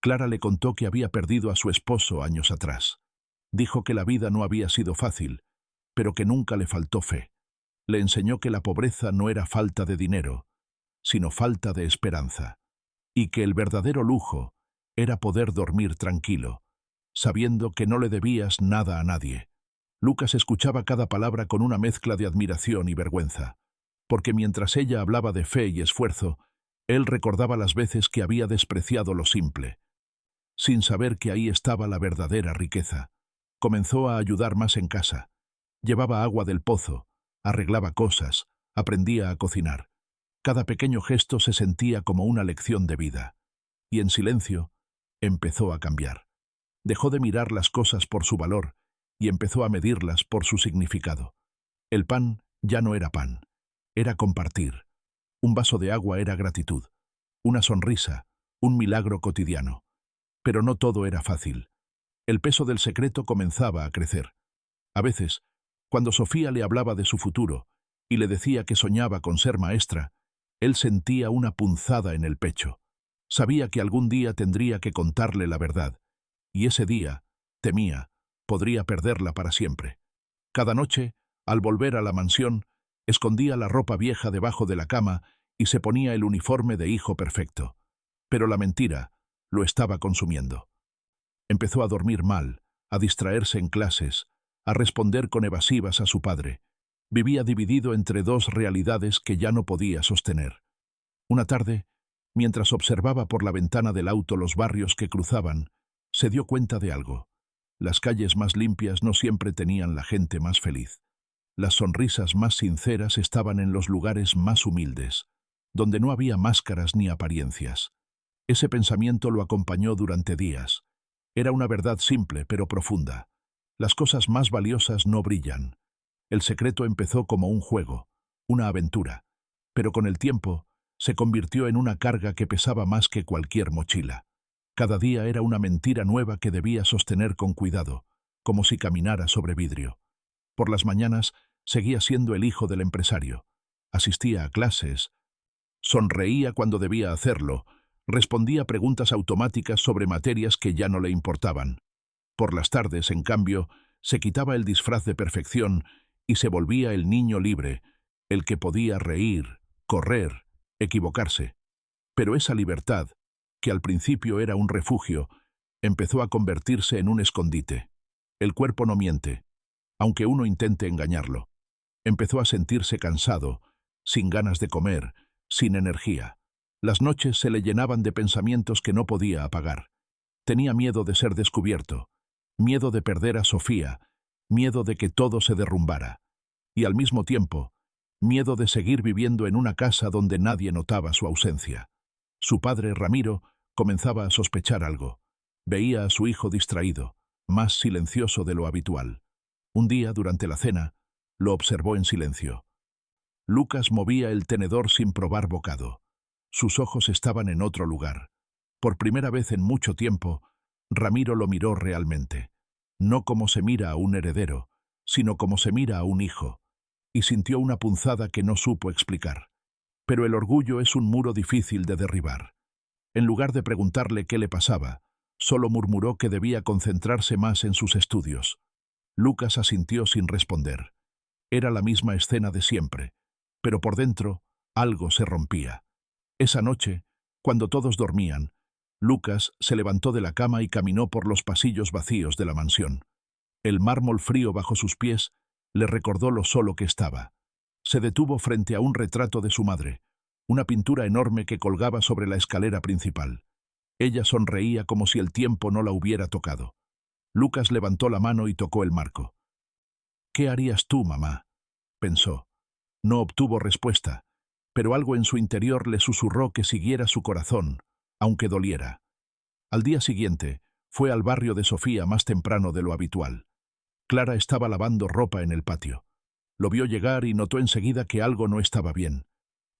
Clara le contó que había perdido a su esposo años atrás. Dijo que la vida no había sido fácil, pero que nunca le faltó fe. Le enseñó que la pobreza no era falta de dinero, sino falta de esperanza, y que el verdadero lujo era poder dormir tranquilo, sabiendo que no le debías nada a nadie. Lucas escuchaba cada palabra con una mezcla de admiración y vergüenza, porque mientras ella hablaba de fe y esfuerzo, él recordaba las veces que había despreciado lo simple, sin saber que ahí estaba la verdadera riqueza. Comenzó a ayudar más en casa. Llevaba agua del pozo, arreglaba cosas, aprendía a cocinar. Cada pequeño gesto se sentía como una lección de vida. Y en silencio, empezó a cambiar. Dejó de mirar las cosas por su valor y empezó a medirlas por su significado. El pan ya no era pan, era compartir. Un vaso de agua era gratitud, una sonrisa, un milagro cotidiano. Pero no todo era fácil. El peso del secreto comenzaba a crecer. A veces, cuando Sofía le hablaba de su futuro y le decía que soñaba con ser maestra, él sentía una punzada en el pecho. Sabía que algún día tendría que contarle la verdad, y ese día, temía, podría perderla para siempre. Cada noche, al volver a la mansión, escondía la ropa vieja debajo de la cama y se ponía el uniforme de hijo perfecto. Pero la mentira lo estaba consumiendo. Empezó a dormir mal, a distraerse en clases, a responder con evasivas a su padre. Vivía dividido entre dos realidades que ya no podía sostener. Una tarde, mientras observaba por la ventana del auto los barrios que cruzaban, se dio cuenta de algo. Las calles más limpias no siempre tenían la gente más feliz. Las sonrisas más sinceras estaban en los lugares más humildes, donde no había máscaras ni apariencias. Ese pensamiento lo acompañó durante días. Era una verdad simple pero profunda. Las cosas más valiosas no brillan. El secreto empezó como un juego, una aventura, pero con el tiempo se convirtió en una carga que pesaba más que cualquier mochila. Cada día era una mentira nueva que debía sostener con cuidado, como si caminara sobre vidrio. Por las mañanas seguía siendo el hijo del empresario. Asistía a clases, sonreía cuando debía hacerlo, respondía preguntas automáticas sobre materias que ya no le importaban. Por las tardes, en cambio, se quitaba el disfraz de perfección y se volvía el niño libre, el que podía reír, correr, equivocarse. Pero esa libertad, que al principio era un refugio, empezó a convertirse en un escondite. El cuerpo no miente, aunque uno intente engañarlo. Empezó a sentirse cansado, sin ganas de comer, sin energía. Las noches se le llenaban de pensamientos que no podía apagar. Tenía miedo de ser descubierto, miedo de perder a Sofía, miedo de que todo se derrumbara. Y al mismo tiempo, miedo de seguir viviendo en una casa donde nadie notaba su ausencia. Su padre, Ramiro, comenzaba a sospechar algo. Veía a su hijo distraído, más silencioso de lo habitual. Un día, durante la cena, lo observó en silencio. Lucas movía el tenedor sin probar bocado. Sus ojos estaban en otro lugar. Por primera vez en mucho tiempo, Ramiro lo miró realmente. No como se mira a un heredero, sino como se mira a un hijo, y sintió una punzada que no supo explicar. Pero el orgullo es un muro difícil de derribar. En lugar de preguntarle qué le pasaba, solo murmuró que debía concentrarse más en sus estudios. Lucas asintió sin responder. Era la misma escena de siempre, pero por dentro algo se rompía. Esa noche, cuando todos dormían, Lucas se levantó de la cama y caminó por los pasillos vacíos de la mansión. El mármol frío bajo sus pies le recordó lo solo que estaba. Se detuvo frente a un retrato de su madre, una pintura enorme que colgaba sobre la escalera principal. Ella sonreía como si el tiempo no la hubiera tocado. Lucas levantó la mano y tocó el marco. «¿Qué harías tú, mamá?», pensó. No obtuvo respuesta, pero algo en su interior le susurró que siguiera su corazón, aunque doliera. Al día siguiente, fue al barrio de Sofía más temprano de lo habitual. Clara estaba lavando ropa en el patio. Lo vio llegar y notó enseguida que algo no estaba bien.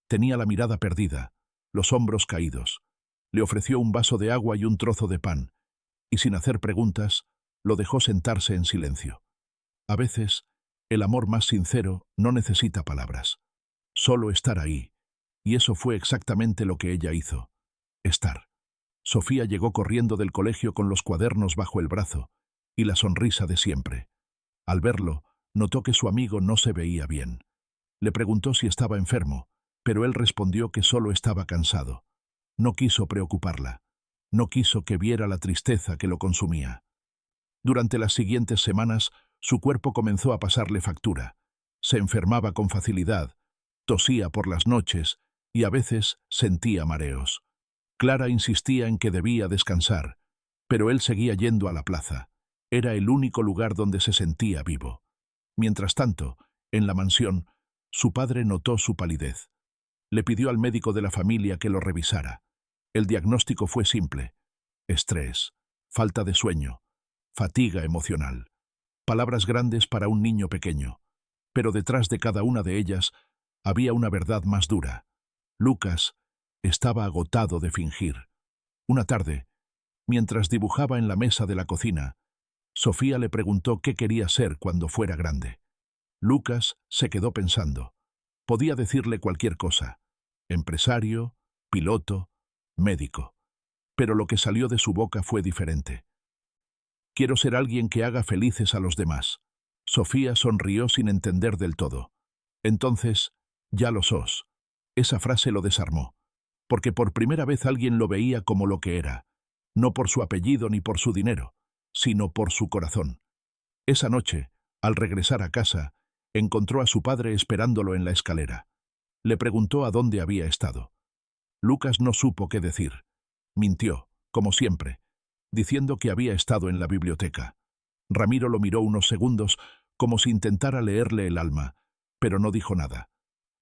Tenía la mirada perdida, los hombros caídos. Le ofreció un vaso de agua y un trozo de pan, y sin hacer preguntas, lo dejó sentarse en silencio. A veces, el amor más sincero no necesita palabras. Solo estar ahí. Y eso fue exactamente lo que ella hizo. Estar. Sofía llegó corriendo del colegio con los cuadernos bajo el brazo, y la sonrisa de siempre. Al verlo, notó que su amigo no se veía bien. Le preguntó si estaba enfermo, pero él respondió que solo estaba cansado. No quiso preocuparla. No quiso que viera la tristeza que lo consumía. Durante las siguientes semanas, su cuerpo comenzó a pasarle factura. Se enfermaba con facilidad, tosía por las noches y a veces sentía mareos. Clara insistía en que debía descansar, pero él seguía yendo a la plaza. Era el único lugar donde se sentía vivo. Mientras tanto, en la mansión, su padre notó su palidez. Le pidió al médico de la familia que lo revisara. El diagnóstico fue simple: estrés, falta de sueño, fatiga emocional. Palabras grandes para un niño pequeño, pero detrás de cada una de ellas había una verdad más dura. Lucas estaba agotado de fingir. Una tarde, mientras dibujaba en la mesa de la cocina, Sofía le preguntó qué quería ser cuando fuera grande. Lucas se quedó pensando. Podía decirle cualquier cosa: empresario, piloto, médico. Pero lo que salió de su boca fue diferente. Quiero ser alguien que haga felices a los demás. Sofía sonrió sin entender del todo. Entonces, ya lo sos. Esa frase lo desarmó, porque por primera vez alguien lo veía como lo que era, no por su apellido ni por su dinero, sino por su corazón. Esa noche, al regresar a casa, encontró a su padre esperándolo en la escalera. Le preguntó a dónde había estado. Lucas no supo qué decir. Mintió, como siempre, diciendo que había estado en la biblioteca. Ramiro lo miró unos segundos, como si intentara leerle el alma, pero no dijo nada.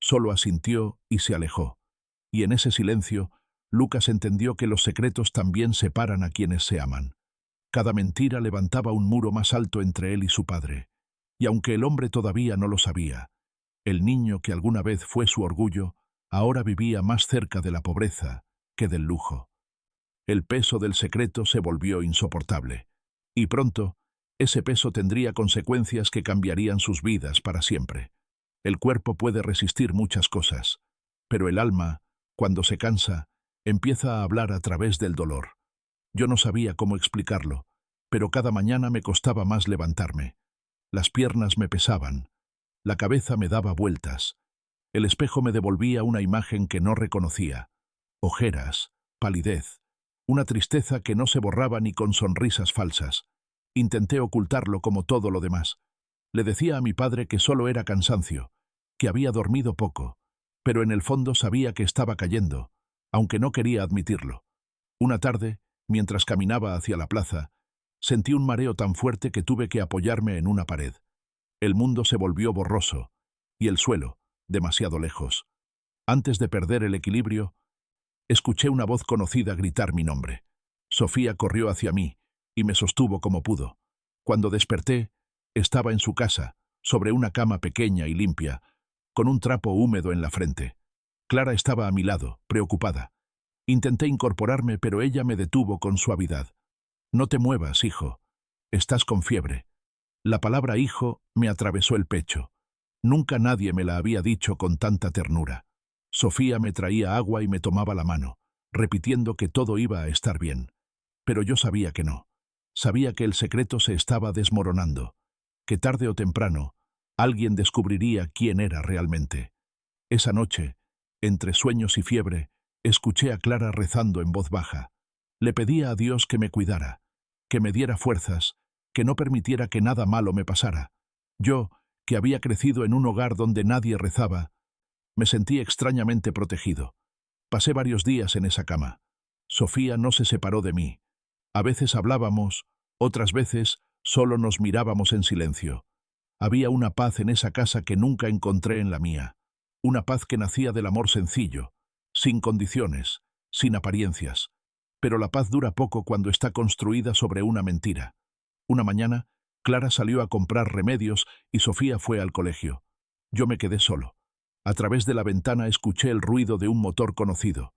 Solo asintió y se alejó. Y en ese silencio, Lucas entendió que los secretos también separan a quienes se aman. Cada mentira levantaba un muro más alto entre él y su padre. Y aunque el hombre todavía no lo sabía, el niño que alguna vez fue su orgullo, ahora vivía más cerca de la pobreza que del lujo. El peso del secreto se volvió insoportable. Y pronto, ese peso tendría consecuencias que cambiarían sus vidas para siempre. El cuerpo puede resistir muchas cosas, pero el alma, cuando se cansa, empieza a hablar a través del dolor. Yo no sabía cómo explicarlo, pero cada mañana me costaba más levantarme. Las piernas me pesaban, la cabeza me daba vueltas. El espejo me devolvía una imagen que no reconocía: ojeras, palidez, una tristeza que no se borraba ni con sonrisas falsas. Intenté ocultarlo como todo lo demás. Le decía a mi padre que solo era cansancio, que había dormido poco, pero en el fondo sabía que estaba cayendo, aunque no quería admitirlo. Una tarde, mientras caminaba hacia la plaza, sentí un mareo tan fuerte que tuve que apoyarme en una pared. El mundo se volvió borroso, y el suelo, demasiado lejos. Antes de perder el equilibrio, escuché una voz conocida gritar mi nombre. Sofía corrió hacia mí, y me sostuvo como pudo. Cuando desperté, estaba en su casa, sobre una cama pequeña y limpia, con un trapo húmedo en la frente. Clara estaba a mi lado, preocupada. Intenté incorporarme, pero ella me detuvo con suavidad. No te muevas, hijo. Estás con fiebre. La palabra hijo me atravesó el pecho. Nunca nadie me la había dicho con tanta ternura. Sofía me traía agua y me tomaba la mano, repitiendo que todo iba a estar bien. Pero yo sabía que no. Sabía que el secreto se estaba desmoronando, que tarde o temprano alguien descubriría quién era realmente. Esa noche, entre sueños y fiebre, escuché a Clara rezando en voz baja. Le pedía a Dios que me cuidara, que me diera fuerzas, que no permitiera que nada malo me pasara. Yo, que había crecido en un hogar donde nadie rezaba, me sentí extrañamente protegido. Pasé varios días en esa cama. Sofía no se separó de mí. A veces hablábamos, otras veces solo nos mirábamos en silencio. Había una paz en esa casa que nunca encontré en la mía. Una paz que nacía del amor sencillo, sin condiciones, sin apariencias. Pero la paz dura poco cuando está construida sobre una mentira. Una mañana, Clara salió a comprar remedios y Sofía fue al colegio. Yo me quedé solo. A través de la ventana escuché el ruido de un motor conocido.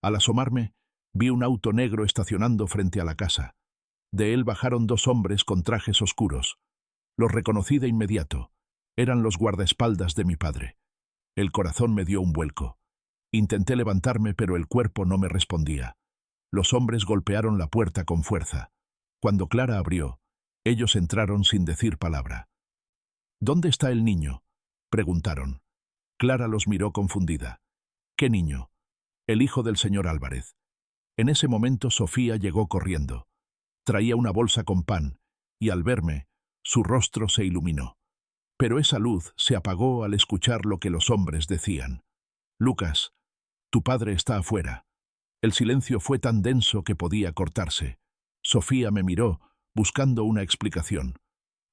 Al asomarme, vi un auto negro estacionando frente a la casa. De él bajaron dos hombres con trajes oscuros. Los reconocí de inmediato. Eran los guardaespaldas de mi padre. El corazón me dio un vuelco. Intenté levantarme, pero el cuerpo no me respondía. Los hombres golpearon la puerta con fuerza. Cuando Clara abrió, Ellos entraron sin decir palabra. ¿Dónde está el niño?, preguntaron. Clara los miró confundida. ¿Qué niño? El hijo del señor Álvarez. En ese momento Sofía llegó corriendo. Traía una bolsa con pan, y al verme, su rostro se iluminó. Pero esa luz se apagó al escuchar lo que los hombres decían. Lucas, tu padre está afuera. El silencio fue tan denso que podía cortarse. Sofía me miró, buscando una explicación.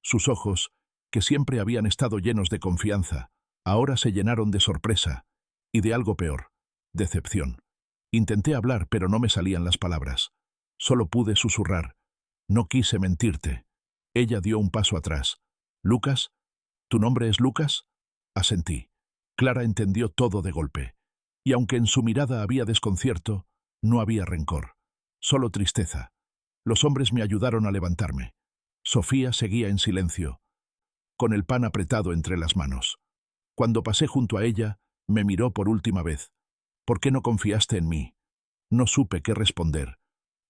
Sus ojos, que siempre habían estado llenos de confianza, ahora se llenaron de sorpresa, y de algo peor, decepción. Intenté hablar, pero no me salían las palabras. Solo pude susurrar. No quise mentirte. Ella dio un paso atrás. ¿Lucas? ¿Tu nombre es Lucas? Asentí. Clara entendió todo de golpe. Y aunque en su mirada había desconcierto, no había rencor. Solo tristeza. Los hombres me ayudaron a levantarme. Sofía seguía en silencio, con el pan apretado entre las manos. Cuando pasé junto a ella, me miró por última vez. ¿Por qué no confiaste en mí? No supe qué responder,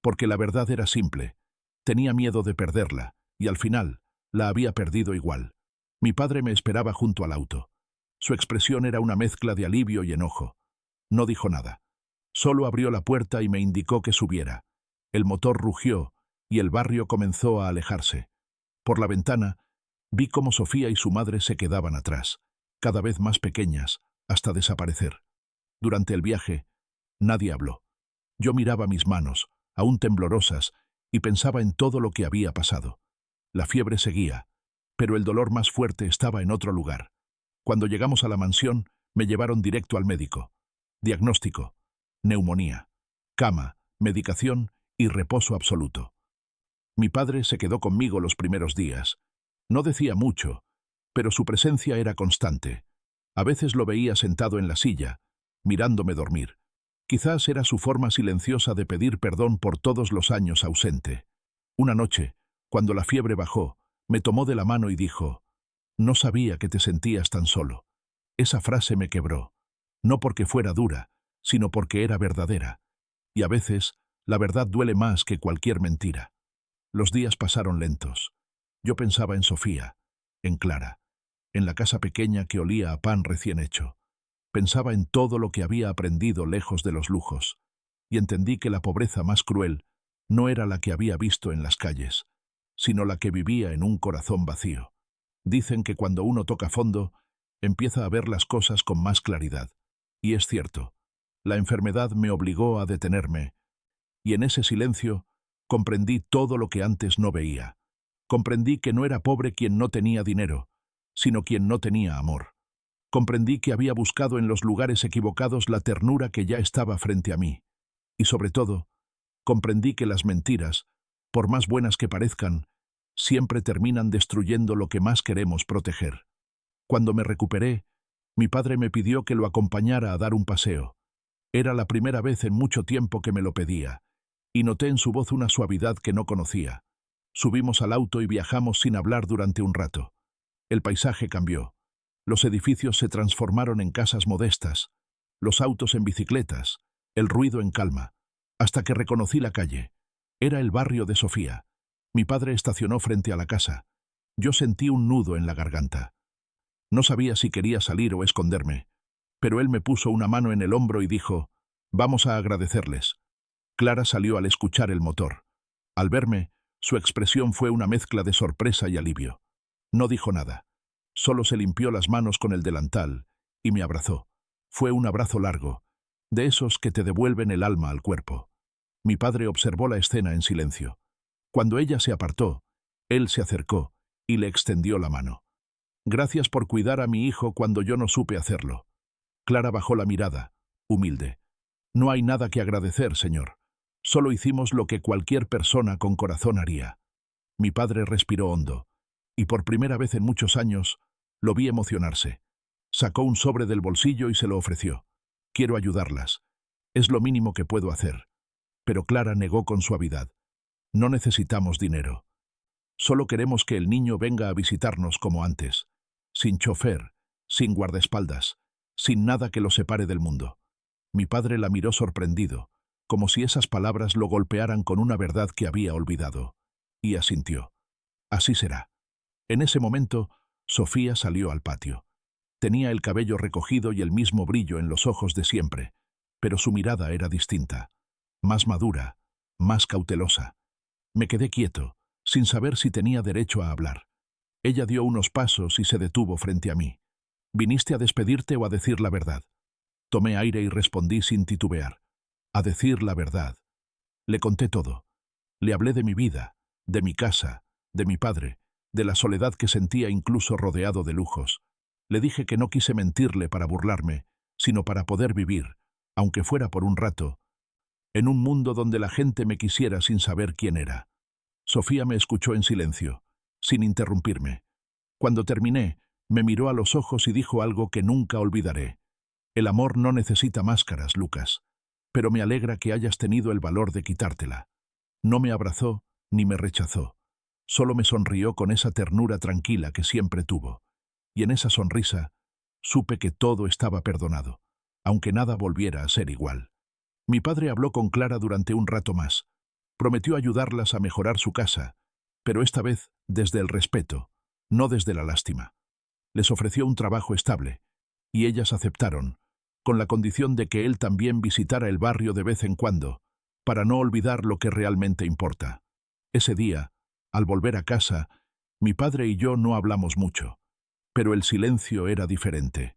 porque la verdad era simple. Tenía miedo de perderla, y al final, la había perdido igual. Mi padre me esperaba junto al auto. Su expresión era una mezcla de alivio y enojo. No dijo nada. Solo abrió la puerta y me indicó que subiera. El motor rugió, y el barrio comenzó a alejarse. Por la ventana, vi cómo Sofía y su madre se quedaban atrás, cada vez más pequeñas, hasta desaparecer. Durante el viaje, nadie habló. Yo miraba mis manos, aún temblorosas, y pensaba en todo lo que había pasado. La fiebre seguía, pero el dolor más fuerte estaba en otro lugar. Cuando llegamos a la mansión, me llevaron directo al médico. Diagnóstico: neumonía. Cama, medicación y reposo absoluto. Mi padre se quedó conmigo los primeros días. No decía mucho, pero su presencia era constante. A veces lo veía sentado en la silla, mirándome dormir. Quizás era su forma silenciosa de pedir perdón por todos los años ausente. Una noche, cuando la fiebre bajó, me tomó de la mano y dijo: «No sabía que te sentías tan solo». Esa frase me quebró, no porque fuera dura, sino porque era verdadera. Y a veces, la verdad duele más que cualquier mentira. Los días pasaron lentos. Yo pensaba en Sofía, en Clara, en la casa pequeña que olía a pan recién hecho. Pensaba en todo lo que había aprendido lejos de los lujos, y entendí que la pobreza más cruel no era la que había visto en las calles, sino la que vivía en un corazón vacío. Dicen que cuando uno toca fondo, empieza a ver las cosas con más claridad. Y es cierto, la enfermedad me obligó a detenerme, y en ese silencio comprendí todo lo que antes no veía. Comprendí que no era pobre quien no tenía dinero, sino quien no tenía amor. Comprendí que había buscado en los lugares equivocados la ternura que ya estaba frente a mí. Y sobre todo, comprendí que las mentiras, por más buenas que parezcan, siempre terminan destruyendo lo que más queremos proteger. Cuando me recuperé, mi padre me pidió que lo acompañara a dar un paseo. Era la primera vez en mucho tiempo que me lo pedía, y noté en su voz una suavidad que no conocía. Subimos al auto y viajamos sin hablar durante un rato. El paisaje cambió. Los edificios se transformaron en casas modestas, los autos en bicicletas, el ruido en calma, hasta que reconocí la calle. Era el barrio de Sofía. Mi padre estacionó frente a la casa. Yo sentí un nudo en la garganta. No sabía si quería salir o esconderme, pero él me puso una mano en el hombro y dijo: «Vamos a agradecerles». Clara salió al escuchar el motor. Al verme, su expresión fue una mezcla de sorpresa y alivio. No dijo nada. Solo se limpió las manos con el delantal y me abrazó. Fue un abrazo largo, de esos que te devuelven el alma al cuerpo. Mi padre observó la escena en silencio. Cuando ella se apartó, él se acercó y le extendió la mano. «Gracias por cuidar a mi hijo cuando yo no supe hacerlo». Clara bajó la mirada, humilde. «No hay nada que agradecer, señor. Solo hicimos lo que cualquier persona con corazón haría». Mi padre respiró hondo, y por primera vez en muchos años lo vi emocionarse. Sacó un sobre del bolsillo y se lo ofreció. «Quiero ayudarlas. Es lo mínimo que puedo hacer». Pero Clara negó con suavidad. «No necesitamos dinero. Solo queremos que el niño venga a visitarnos como antes, sin chofer, sin guardaespaldas, sin nada que lo separe del mundo». Mi padre la miró sorprendido, como si esas palabras lo golpearan con una verdad que había olvidado, y asintió. Así será. En ese momento, Sofía salió al patio. Tenía el cabello recogido y el mismo brillo en los ojos de siempre, pero su mirada era distinta, más madura, más cautelosa. Me quedé quieto, sin saber si tenía derecho a hablar. Ella dio unos pasos y se detuvo frente a mí. ¿Viniste a despedirte o a decir la verdad? Tomé aire y respondí sin titubear. A decir la verdad. Le conté todo. Le hablé de mi vida, de mi casa, de mi padre, de la soledad que sentía incluso rodeado de lujos. Le dije que no quise mentirle para burlarme, sino para poder vivir, aunque fuera por un rato, en un mundo donde la gente me quisiera sin saber quién era. Sofía me escuchó en silencio, sin interrumpirme. Cuando terminé, me miró a los ojos y dijo algo que nunca olvidaré. El amor no necesita máscaras, Lucas, pero me alegra que hayas tenido el valor de quitártela. No me abrazó ni me rechazó. Solo me sonrió con esa ternura tranquila que siempre tuvo. Y en esa sonrisa supe que todo estaba perdonado, aunque nada volviera a ser igual. Mi padre habló con Clara durante un rato más. Prometió ayudarlas a mejorar su casa, pero esta vez desde el respeto, no desde la lástima. Les ofreció un trabajo estable, y ellas aceptaron, con la condición de que él también visitara el barrio de vez en cuando, para no olvidar lo que realmente importa. Ese día, al volver a casa, mi padre y yo no hablamos mucho, pero el silencio era diferente.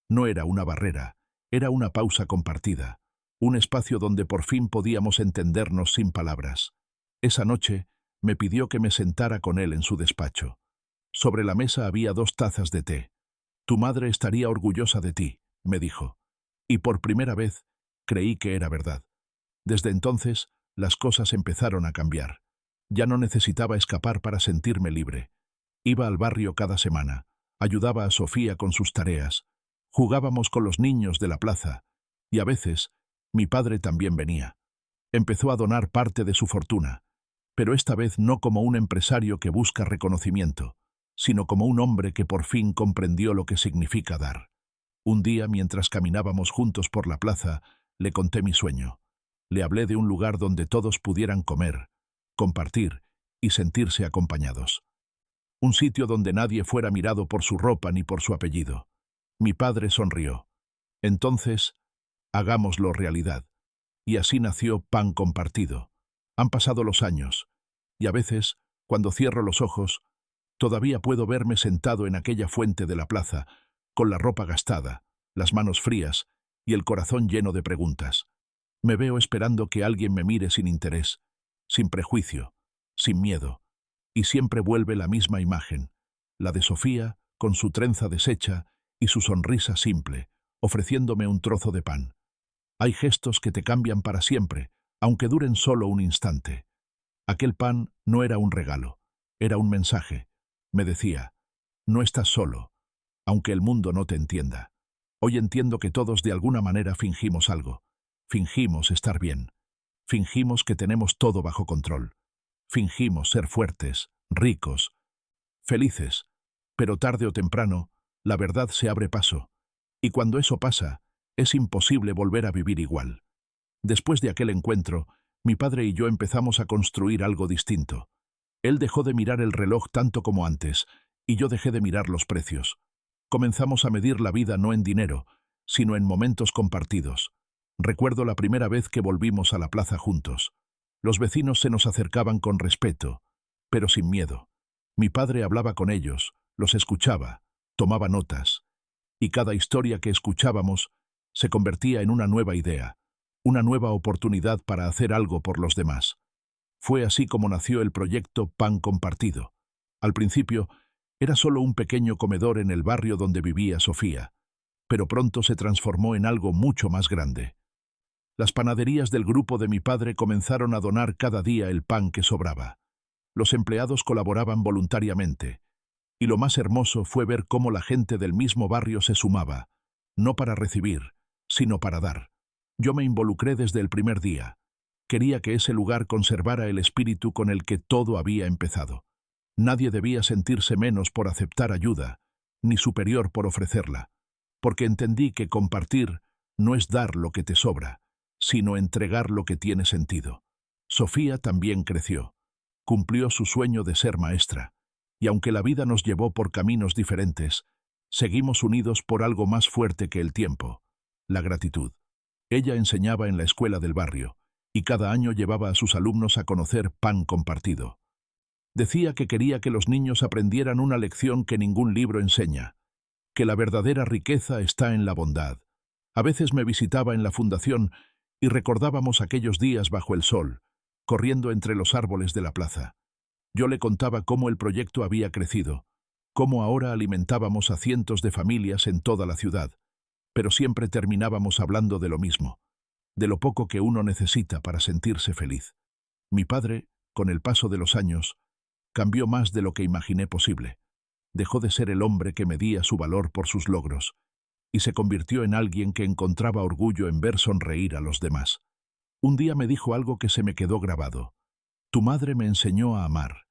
No era una barrera, era una pausa compartida, un espacio donde por fin podíamos entendernos sin palabras. Esa noche me pidió que me sentara con él en su despacho. Sobre la mesa había 2 tazas de té. Tu madre estaría orgullosa de ti, me dijo. Y por primera vez creí que era verdad. Desde entonces, las cosas empezaron a cambiar. Ya no necesitaba escapar para sentirme libre. Iba al barrio cada semana, ayudaba a Sofía con sus tareas, jugábamos con los niños de la plaza, y a veces mi padre también venía. Empezó a donar parte de su fortuna, pero esta vez no como un empresario que busca reconocimiento, sino como un hombre que por fin comprendió lo que significa dar. Un día, mientras caminábamos juntos por la plaza, le conté mi sueño. Le hablé de un lugar donde todos pudieran comer, compartir y sentirse acompañados. Un sitio donde nadie fuera mirado por su ropa ni por su apellido. Mi padre sonrió. Entonces, hagámoslo realidad. Y así nació Pan Compartido. Han pasado los años, y a veces, cuando cierro los ojos, todavía puedo verme sentado en aquella fuente de la plaza, con la ropa gastada, las manos frías y el corazón lleno de preguntas. Me veo esperando que alguien me mire sin interés, sin prejuicio, sin miedo, y siempre vuelve la misma imagen, la de Sofía, con su trenza deshecha y su sonrisa simple, ofreciéndome un trozo de pan. Hay gestos que te cambian para siempre, aunque duren solo un instante. Aquel pan no era un regalo, era un mensaje. Me decía, no estás solo, aunque el mundo no te entienda. Hoy entiendo que todos de alguna manera fingimos algo. Fingimos estar bien. Fingimos que tenemos todo bajo control. Fingimos ser fuertes, ricos, felices. Pero tarde o temprano, la verdad se abre paso. Y cuando eso pasa, es imposible volver a vivir igual. Después de aquel encuentro, mi padre y yo empezamos a construir algo distinto. Él dejó de mirar el reloj tanto como antes, y yo dejé de mirar los precios. Comenzamos a medir la vida no en dinero, sino en momentos compartidos. Recuerdo la primera vez que volvimos a la plaza juntos. Los vecinos se nos acercaban con respeto, pero sin miedo. Mi padre hablaba con ellos, los escuchaba, tomaba notas, y cada historia que escuchábamos se convertía en una nueva idea, una nueva oportunidad para hacer algo por los demás. Fue así como nació el proyecto Pan Compartido. Al principio, era solo un pequeño comedor en el barrio donde vivía Sofía, pero pronto se transformó en algo mucho más grande. Las panaderías del grupo de mi padre comenzaron a donar cada día el pan que sobraba. Los empleados colaboraban voluntariamente, y lo más hermoso fue ver cómo la gente del mismo barrio se sumaba, no para recibir, sino para dar. Yo me involucré desde el primer día. Quería que ese lugar conservara el espíritu con el que todo había empezado. Nadie debía sentirse menos por aceptar ayuda, ni superior por ofrecerla, porque entendí que compartir no es dar lo que te sobra, sino entregar lo que tiene sentido. Sofía también creció. cumplió su sueño de ser maestra, y aunque la vida nos llevó por caminos diferentes, seguimos unidos por algo más fuerte que el tiempo, la gratitud. Ella enseñaba en la escuela del barrio, y cada año llevaba a sus alumnos a conocer pan compartido. Decía que quería que los niños aprendieran una lección que ningún libro enseña, que la verdadera riqueza está en la bondad. A veces me visitaba en la fundación y recordábamos aquellos días bajo el sol, corriendo entre los árboles de la plaza. Yo le contaba cómo el proyecto había crecido, cómo ahora alimentábamos a cientos de familias en toda la ciudad, pero siempre terminábamos hablando de lo mismo, de lo poco que uno necesita para sentirse feliz. Mi padre, con el paso de los años, cambió más de lo que imaginé posible. Dejó de ser el hombre que medía su valor por sus logros, y se convirtió en alguien que encontraba orgullo en ver sonreír a los demás. Un día me dijo algo que se me quedó grabado. Tu madre me enseñó a amar.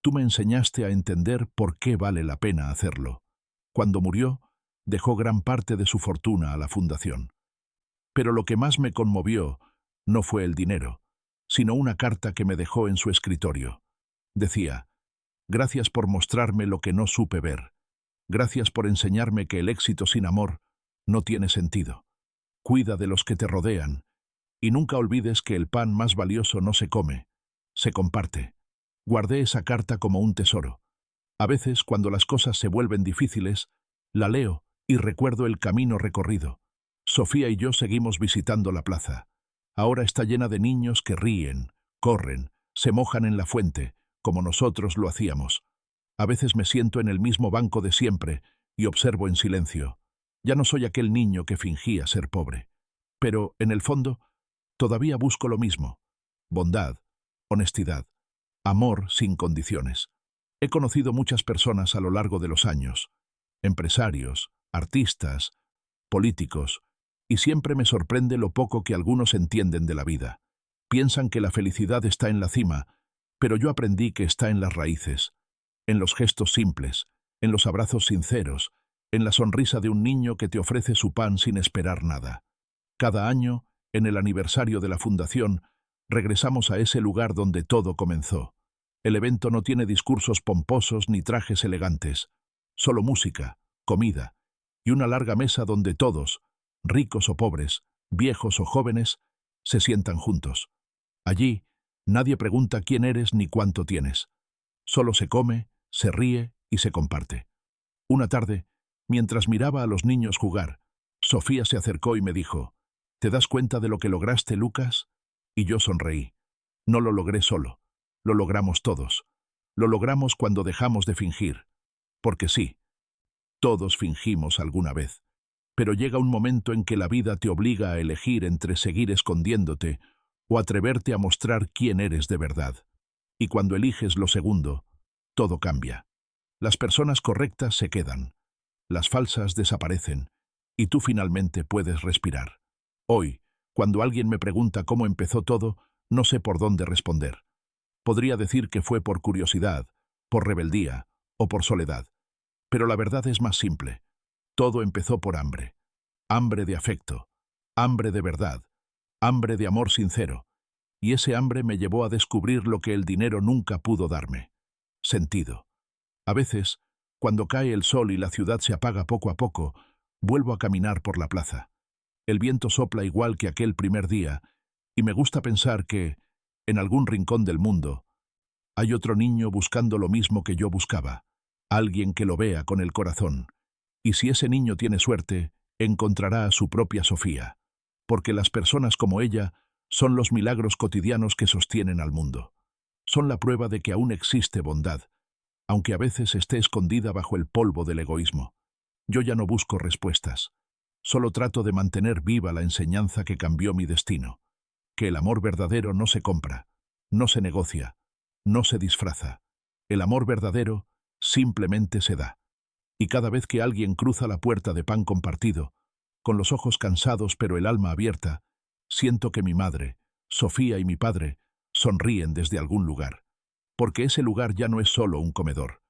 Tú me enseñaste a entender por qué vale la pena hacerlo. Cuando murió, dejó gran parte de su fortuna a la fundación. Pero lo que más me conmovió no fue el dinero, sino una carta que me dejó en su escritorio. Decía: gracias por mostrarme lo que no supe ver. Gracias por enseñarme que el éxito sin amor no tiene sentido. Cuida de los que te rodean, y nunca olvides que el pan más valioso no se come, se comparte. Guardé esa carta como un tesoro. A veces, cuando las cosas se vuelven difíciles, la leo y recuerdo el camino recorrido. Sofía y yo seguimos visitando la plaza. Ahora está llena de niños que ríen, corren, se mojan en la fuente, como nosotros lo hacíamos. A veces me siento en el mismo banco de siempre y observo en silencio. Ya no soy aquel niño que fingía ser pobre. Pero, en el fondo, todavía busco lo mismo: bondad, honestidad, amor sin condiciones. He conocido muchas personas a lo largo de los años, empresarios, artistas, políticos, y siempre me sorprende lo poco que algunos entienden de la vida. Piensan que la felicidad está en la cima, pero yo aprendí que está en las raíces, en los gestos simples, en los abrazos sinceros, en la sonrisa de un niño que te ofrece su pan sin esperar nada. Cada año, en el aniversario de la fundación, regresamos a ese lugar donde todo comenzó. El evento no tiene discursos pomposos ni trajes elegantes, solo música, comida y una larga mesa donde todos, ricos o pobres, viejos o jóvenes, se sientan juntos. Allí, nadie pregunta quién eres ni cuánto tienes. Solo se come, se ríe y se comparte. Una tarde, mientras miraba a los niños jugar, Sofía se acercó y me dijo: ¿te das cuenta de lo que lograste, Lucas? Y yo sonreí. No lo logré solo. Lo logramos todos. Lo logramos cuando dejamos de fingir. Porque sí, todos fingimos alguna vez. Pero llega un momento en que la vida te obliga a elegir entre seguir escondiéndote o atreverte a mostrar quién eres de verdad. Y cuando eliges lo segundo, todo cambia. Las personas correctas se quedan, las falsas desaparecen, y tú finalmente puedes respirar. Hoy, cuando alguien me pregunta cómo empezó todo, no sé por dónde responder. Podría decir que fue por curiosidad, por rebeldía o por soledad. Pero la verdad es más simple. Todo empezó por hambre. Hambre de afecto, hambre de verdad, hambre de amor sincero. Y ese hambre me llevó a descubrir lo que el dinero nunca pudo darme: sentido. A veces, cuando cae el sol y la ciudad se apaga poco a poco, vuelvo a caminar por la plaza. El viento sopla igual que aquel primer día, y me gusta pensar que, en algún rincón del mundo, hay otro niño buscando lo mismo que yo buscaba, alguien que lo vea con el corazón. Y si ese niño tiene suerte, encontrará a su propia Sofía, porque las personas como ella son los milagros cotidianos que sostienen al mundo. Son la prueba de que aún existe bondad, aunque a veces esté escondida bajo el polvo del egoísmo. Yo ya no busco respuestas. Solo trato de mantener viva la enseñanza que cambió mi destino: que el amor verdadero no se compra, no se negocia, no se disfraza. El amor verdadero simplemente se da. Y cada vez que alguien cruza la puerta de pan compartido, con los ojos cansados pero el alma abierta, siento que mi madre, Sofía y mi padre sonríen desde algún lugar. Porque ese lugar ya no es solo un comedor.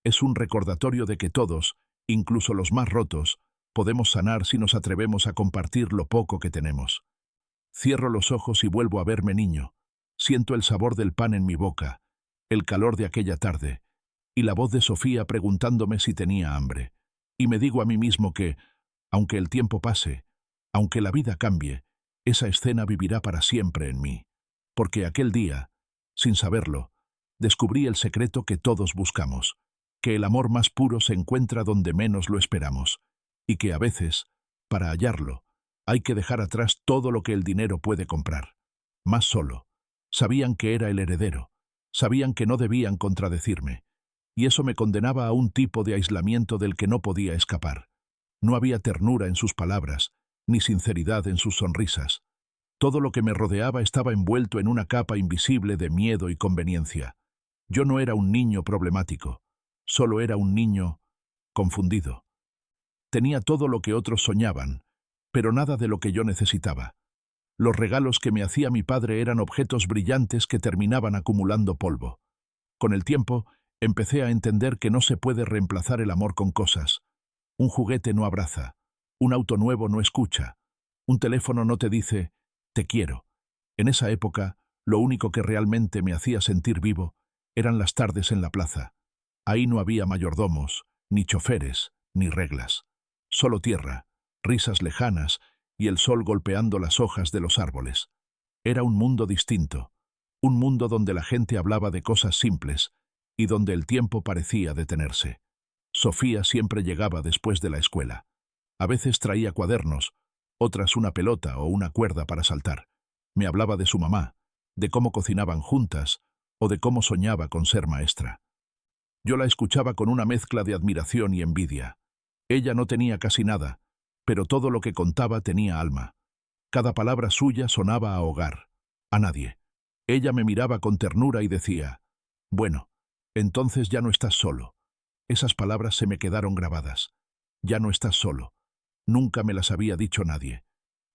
Es un recordatorio de que todos, incluso los más rotos, podemos sanar si nos atrevemos a compartir lo poco que tenemos. Cierro los ojos y vuelvo a verme niño. Siento el sabor del pan en mi boca, el calor de aquella tarde, y la voz de Sofía preguntándome si tenía hambre. Y me digo a mí mismo que, aunque el tiempo pase, aunque la vida cambie, esa escena vivirá para siempre en mí. Porque aquel día, sin saberlo, descubrí el secreto que todos buscamos, que el amor más puro se encuentra donde menos lo esperamos, y que a veces, para hallarlo, hay que dejar atrás todo lo que el dinero puede comprar. Más solo. Sabían que era el heredero, sabían que no debían contradecirme, y eso me condenaba a un tipo de aislamiento del que no podía escapar. No había ternura en sus palabras, ni sinceridad en sus sonrisas. Todo lo que me rodeaba estaba envuelto en una capa invisible de miedo y conveniencia. Yo no era un niño problemático, solo era un niño confundido. Tenía todo lo que otros soñaban, pero nada de lo que yo necesitaba. Los regalos que me hacía mi padre eran objetos brillantes que terminaban acumulando polvo. Con el tiempo, empecé a entender que no se puede reemplazar el amor con cosas. Un juguete no abraza, un auto nuevo no escucha, un teléfono no te dice «te quiero». En esa época, lo único que realmente me hacía sentir vivo eran las tardes en la plaza. Ahí no había mayordomos, ni choferes, ni reglas. Solo tierra, risas lejanas y el sol golpeando las hojas de los árboles. Era un mundo distinto, un mundo donde la gente hablaba de cosas simples y donde el tiempo parecía detenerse. Sofía siempre llegaba después de la escuela. A veces traía cuadernos, otras una pelota o una cuerda para saltar. Me hablaba de su mamá, de cómo cocinaban juntas o de cómo soñaba con ser maestra. Yo la escuchaba con una mezcla de admiración y envidia. Ella no tenía casi nada, pero todo lo que contaba tenía alma. Cada palabra suya sonaba a hogar, a nadie. Ella me miraba con ternura y decía, «Bueno, entonces ya no estás solo». Esas palabras se me quedaron grabadas. Ya no estás solo. Nunca me las había dicho nadie.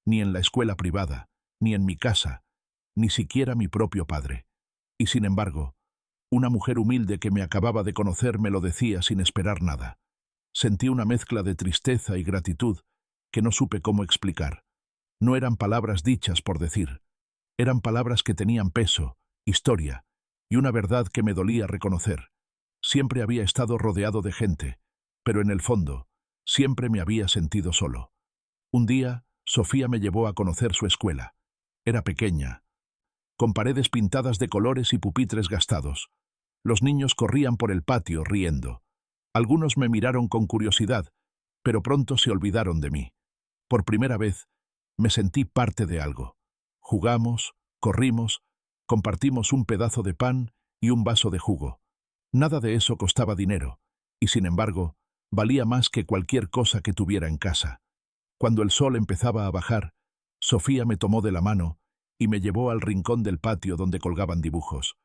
Ni en la escuela privada, ni en mi casa, ni siquiera mi propio padre. Y sin embargo, una mujer humilde que me acababa de conocer me lo decía sin esperar nada. Sentí una mezcla de tristeza y gratitud que no supe cómo explicar. No eran palabras dichas por decir. Eran palabras que tenían peso, historia, y una verdad que me dolía reconocer. Siempre había estado rodeado de gente, pero en el fondo, siempre me había sentido solo. Un día, Sofía me llevó a conocer su escuela. Era pequeña, con paredes pintadas de colores y pupitres gastados. Los niños corrían por el patio riendo. Algunos me miraron con curiosidad, pero pronto se olvidaron de mí. Por primera vez, me sentí parte de algo. Jugamos, corrimos, compartimos un pedazo de pan y un vaso de jugo. Nada de eso costaba dinero, y sin embargo, valía más que cualquier cosa que tuviera en casa. Cuando el sol empezaba a bajar, Sofía me tomó de la mano y me llevó al rincón del patio donde colgaban dibujos.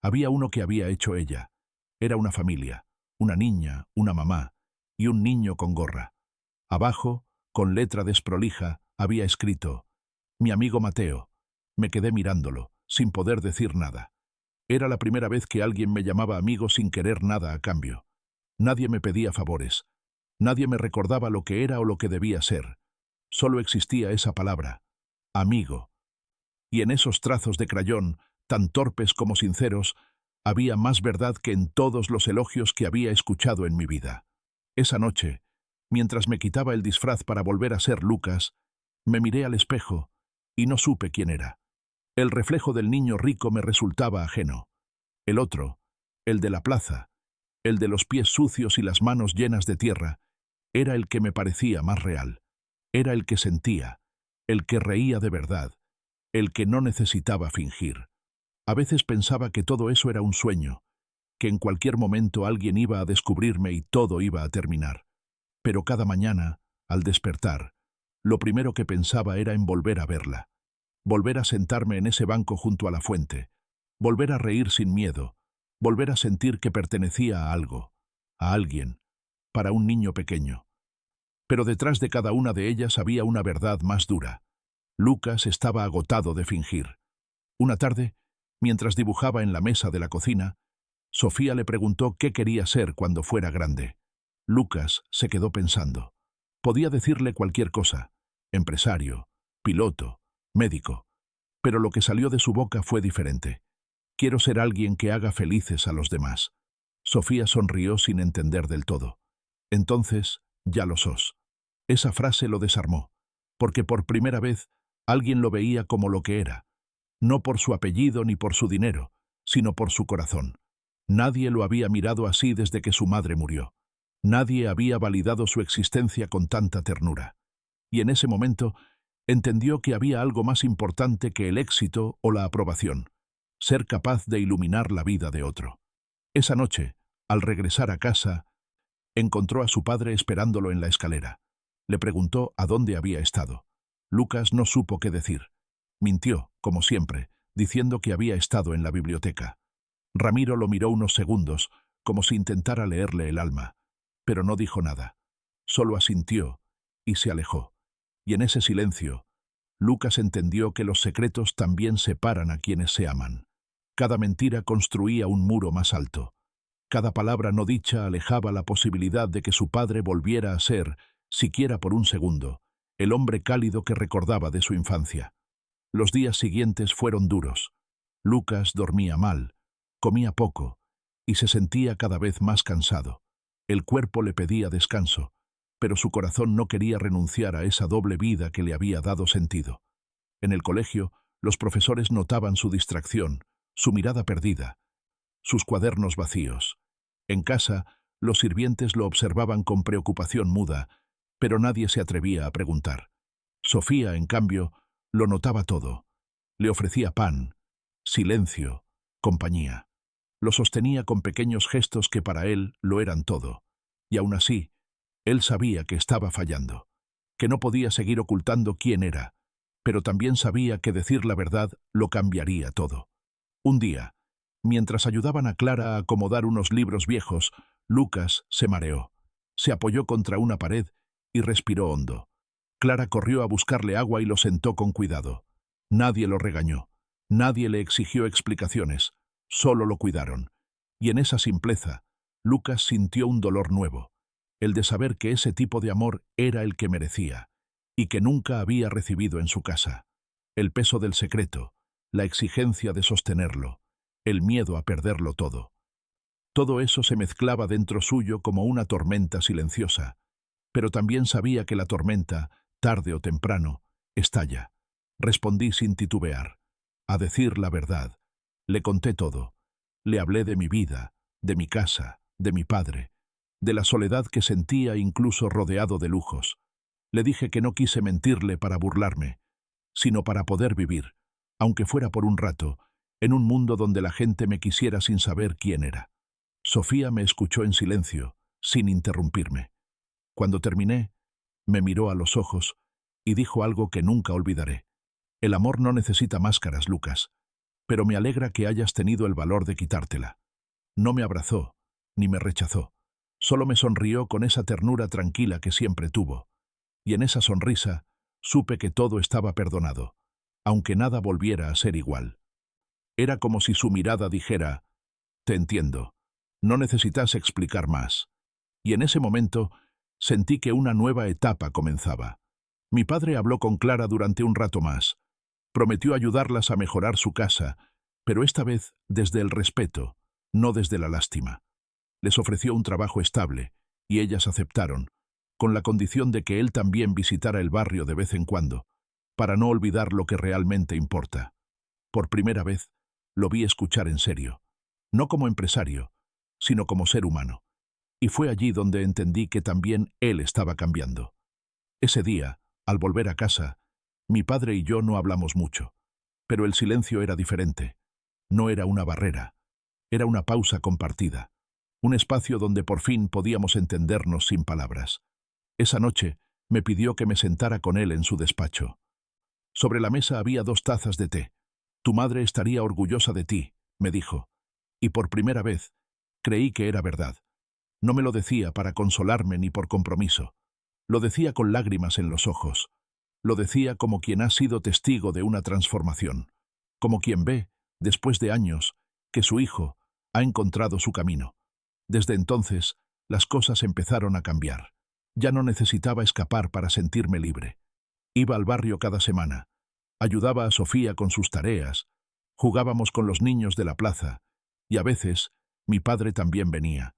Había uno que había hecho ella. Era una familia, una niña, una mamá y un niño con gorra. Abajo, con letra desprolija, había escrito «Mi amigo Mateo». Me quedé mirándolo, sin poder decir nada. Era la primera vez que alguien me llamaba amigo sin querer nada a cambio. Nadie me pedía favores. Nadie me recordaba lo que era o lo que debía ser. Solo existía esa palabra, amigo. Y en esos trazos de crayón, tan torpes como sinceros, había más verdad que en todos los elogios que había escuchado en mi vida. Esa noche, mientras me quitaba el disfraz para volver a ser Lucas, me miré al espejo y no supe quién era. El reflejo del niño rico me resultaba ajeno. El otro, el de la plaza, el de los pies sucios y las manos llenas de tierra, era el que me parecía más real. Era el que sentía, el que reía de verdad, el que no necesitaba fingir. A veces pensaba que todo eso era un sueño, que en cualquier momento alguien iba a descubrirme y todo iba a terminar. Pero cada mañana, al despertar, lo primero que pensaba era en volver a verla. Volver a sentarme en ese banco junto a la fuente, volver a reír sin miedo, volver a sentir que pertenecía a algo, a alguien, para un niño pequeño. Pero detrás de cada una de ellas había una verdad más dura. Lucas estaba agotado de fingir. Una tarde, mientras dibujaba en la mesa de la cocina, Sofía le preguntó qué quería ser cuando fuera grande. Lucas se quedó pensando. Podía decirle cualquier cosa, empresario, piloto, médico, pero lo que salió de su boca fue diferente. Quiero ser alguien que haga felices a los demás. Sofía sonrió sin entender del todo. Entonces, ya lo sos. Esa frase lo desarmó, porque por primera vez alguien lo veía como lo que era, no por su apellido ni por su dinero, sino por su corazón. Nadie lo había mirado así desde que su madre murió. Nadie había validado su existencia con tanta ternura. Y en ese momento entendió que había algo más importante que el éxito o la aprobación: ser capaz de iluminar la vida de otro. Esa noche, al regresar a casa, encontró a su padre esperándolo en la escalera. Le preguntó a dónde había estado. Lucas no supo qué decir. Mintió, como siempre, diciendo que había estado en la biblioteca. Ramiro lo miró unos segundos, como si intentara leerle el alma, pero no dijo nada. Solo asintió y se alejó. Y en ese silencio, Lucas entendió que los secretos también separan a quienes se aman. Cada mentira construía un muro más alto. Cada palabra no dicha alejaba la posibilidad de que su padre volviera a ser, siquiera por un segundo, el hombre cálido que recordaba de su infancia. Los días siguientes fueron duros. Lucas dormía mal, comía poco y se sentía cada vez más cansado. El cuerpo le pedía descanso, pero su corazón no quería renunciar a esa doble vida que le había dado sentido. En el colegio, los profesores notaban su distracción, su mirada perdida, sus cuadernos vacíos. En casa, los sirvientes lo observaban con preocupación muda, pero nadie se atrevía a preguntar. Sofía, en cambio, lo notaba todo. Le ofrecía pan, silencio, compañía. Lo sostenía con pequeños gestos que para él lo eran todo. Y aún así, él sabía que estaba fallando, que no podía seguir ocultando quién era, pero también sabía que decir la verdad lo cambiaría todo. Un día, mientras ayudaban a Clara a acomodar unos libros viejos, Lucas se mareó. Se apoyó contra una pared y respiró hondo. Clara corrió a buscarle agua y lo sentó con cuidado. Nadie lo regañó, nadie le exigió explicaciones, solo lo cuidaron. Y en esa simpleza, Lucas sintió un dolor nuevo, el de saber que ese tipo de amor era el que merecía, y que nunca había recibido en su casa. El peso del secreto, la exigencia de sostenerlo, el miedo a perderlo todo. Todo eso se mezclaba dentro suyo como una tormenta silenciosa, pero también sabía que la tormenta, tarde o temprano, estalla. Respondí sin titubear. A decir la verdad. Le conté todo. Le hablé de mi vida, de mi casa, de mi padre, de la soledad que sentía incluso rodeado de lujos. Le dije que no quise mentirle para burlarme, sino para poder vivir, aunque fuera por un rato, en un mundo donde la gente me quisiera sin saber quién era. Sofía me escuchó en silencio, sin interrumpirme. Cuando terminé, me miró a los ojos y dijo algo que nunca olvidaré. El amor no necesita máscaras, Lucas, pero me alegra que hayas tenido el valor de quitártela. No me abrazó, ni me rechazó. Solo me sonrió con esa ternura tranquila que siempre tuvo. Y en esa sonrisa supe que todo estaba perdonado, aunque nada volviera a ser igual. Era como si su mirada dijera: «Te entiendo, no necesitas explicar más». Y en ese momento sentí que una nueva etapa comenzaba. Mi padre habló con Clara durante un rato más. Prometió ayudarlas a mejorar su casa, pero esta vez desde el respeto, no desde la lástima. Les ofreció un trabajo estable, y ellas aceptaron, con la condición de que él también visitara el barrio de vez en cuando, para no olvidar lo que realmente importa. Por primera vez, lo vi escuchar en serio, no como empresario, sino como ser humano. Y fue allí donde entendí que también él estaba cambiando. Ese día, al volver a casa, mi padre y yo no hablamos mucho, pero el silencio era diferente. No era una barrera, era una pausa compartida, un espacio donde por fin podíamos entendernos sin palabras. Esa noche me pidió que me sentara con él en su despacho. Sobre la mesa había 2 tazas de té. Tu madre estaría orgullosa de ti, me dijo, y por primera vez creí que era verdad. No me lo decía para consolarme ni por compromiso. Lo decía con lágrimas en los ojos. Lo decía como quien ha sido testigo de una transformación, como quien ve, después de años, que su hijo ha encontrado su camino. Desde entonces, las cosas empezaron a cambiar. Ya no necesitaba escapar para sentirme libre. Iba al barrio cada semana. Ayudaba a Sofía con sus tareas. Jugábamos con los niños de la plaza, y a veces mi padre también venía.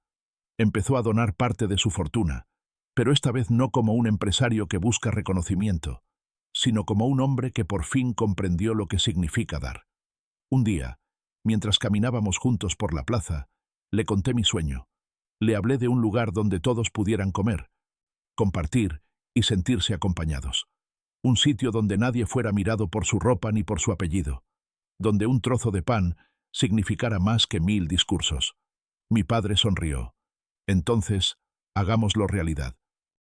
Empezó a donar parte de su fortuna, pero esta vez no como un empresario que busca reconocimiento, sino como un hombre que por fin comprendió lo que significa dar. Un día, mientras caminábamos juntos por la plaza, le conté mi sueño. Le hablé de un lugar donde todos pudieran comer, compartir y sentirse acompañados. Un sitio donde nadie fuera mirado por su ropa ni por su apellido, donde un trozo de pan significara más que 1000 discursos. Mi padre sonrió. Entonces, hagámoslo realidad.